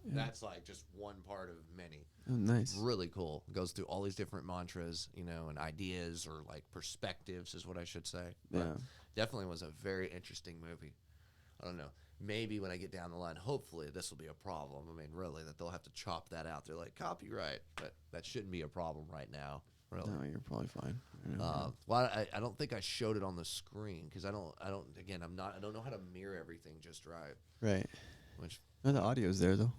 and that's like just one part of many. Oh, nice. Really cool. It goes through all these different mantras, and ideas or like perspectives is what I should say. Yeah. But definitely was a very interesting movie. I don't know. Maybe when I get down the line, hopefully this will be a problem. I mean, really, that they'll have to chop that out. They're like, copyright. But that shouldn't be a problem right now. Really? No, you're probably fine. I know. Well, I don't think I showed it on the screen because I don't. Again, I don't know how to mirror everything just right. Right. Which. No, the audio's there though.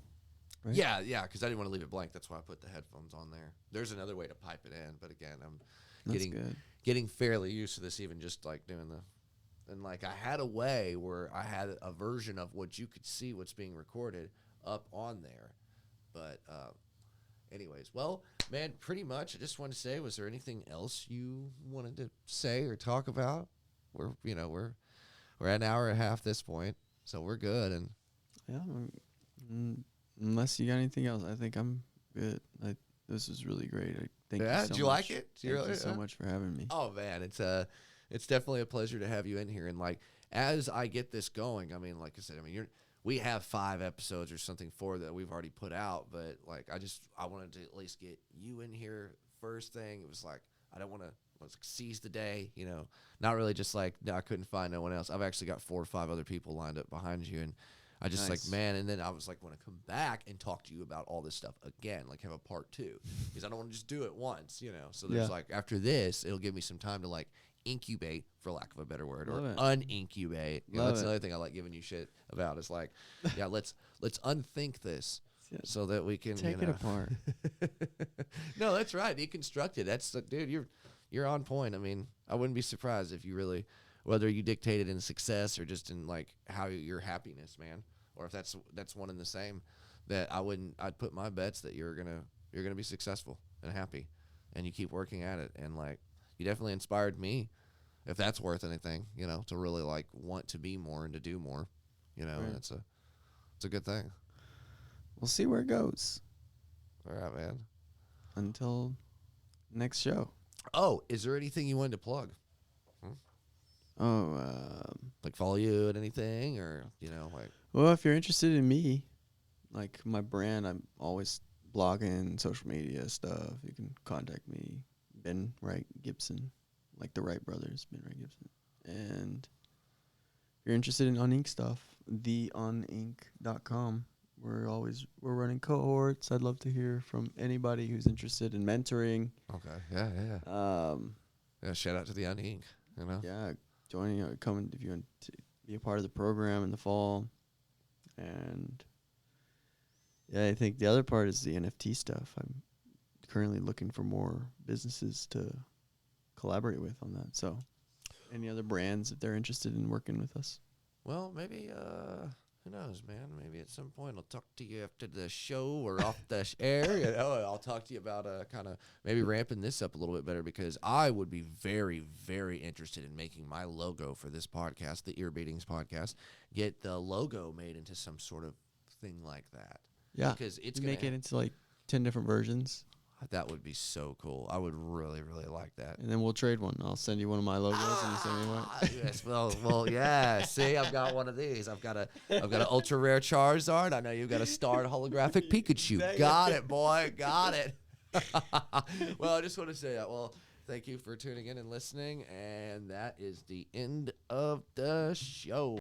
Right? Yeah, because I didn't want to leave it blank. That's why I put the headphones on there. There's another way to pipe it in, but again, I'm getting fairly used to this, even just like doing and like I had a way where I had a version of what you could see what's being recorded up on there. But anyways, well, man, pretty much I just want to say, was there anything else you wanted to say or talk about? We're at an hour and a half at this point, so we're good. And yeah, unless you got anything else, I think I'm good. This was really great. Thank you so much. Did you like it? Thank you so much for having me. Oh man, it's definitely a pleasure to have you in here. And like as I get this going, I mean, like I said, we have 5 episodes or something that we've already put out, but like I wanted to at least get you in here first thing. It was like I don't want to seize the day, not really just like no, I couldn't find no one else. I've actually got 4 or 5 other people lined up behind you, and I just like, man, and then I was like, want to come back and talk to you about all this stuff again, like have a part 2, because I don't want to just do it once, So there's like, after this, it'll give me some time to like incubate, for lack of a better word, or unincubate. That's another thing I like giving you shit about. Is like, yeah, let's unthink this so that we can take it apart. No, that's right. Deconstruct it. That's dude. You're on point. I mean, I wouldn't be surprised if you really. Whether you dictate it in success or just in like how your happiness, man, or if that's one and the same, that I'd put my bets that you're gonna be successful and happy, and you keep working at it, and like you definitely inspired me, if that's worth anything, to really like want to be more and to do more, and it's a good thing. We'll see where it goes. All right, man. Until next show. Oh, is there anything you wanted to plug? Like follow you at anything, or like. Well, if you're interested in me, like my brand, I'm always blogging, social media stuff. You can contact me, Ben Wright Gibson, like the Wright brothers, Ben Wright Gibson. And if you're interested in UnInc stuff, UnInc.com. We're running cohorts. I'd love to hear from anybody who's interested in mentoring. Okay. Yeah. Shout out to the UnInc. Yeah. Joining, coming if you want to be a part of the program in the fall. And yeah, I think the other part is the NFT stuff. I'm currently looking for more businesses to collaborate with on that. So any other brands, if they're interested in working with us. Well, maybe, who knows, man? Maybe at some point I'll talk to you after the show or off the air. I'll talk to you about kind of maybe ramping this up a little bit better, because I would be very, very interested in making my logo for this podcast, the Earbeatings podcast, get the logo made into some sort of thing like that. Yeah, because it's make it into like 10 different versions. That would be so cool. I would really, really like that. And then we'll trade one. I'll send you one of my logos, and you send me one. Yes, well, yeah. See, I've got one of these. I've got an ultra rare Charizard. I know you've got a starred holographic Pikachu. Got it, boy. Got it. Well, I just want to say that. Well, thank you for tuning in and listening, and that is the end of the show.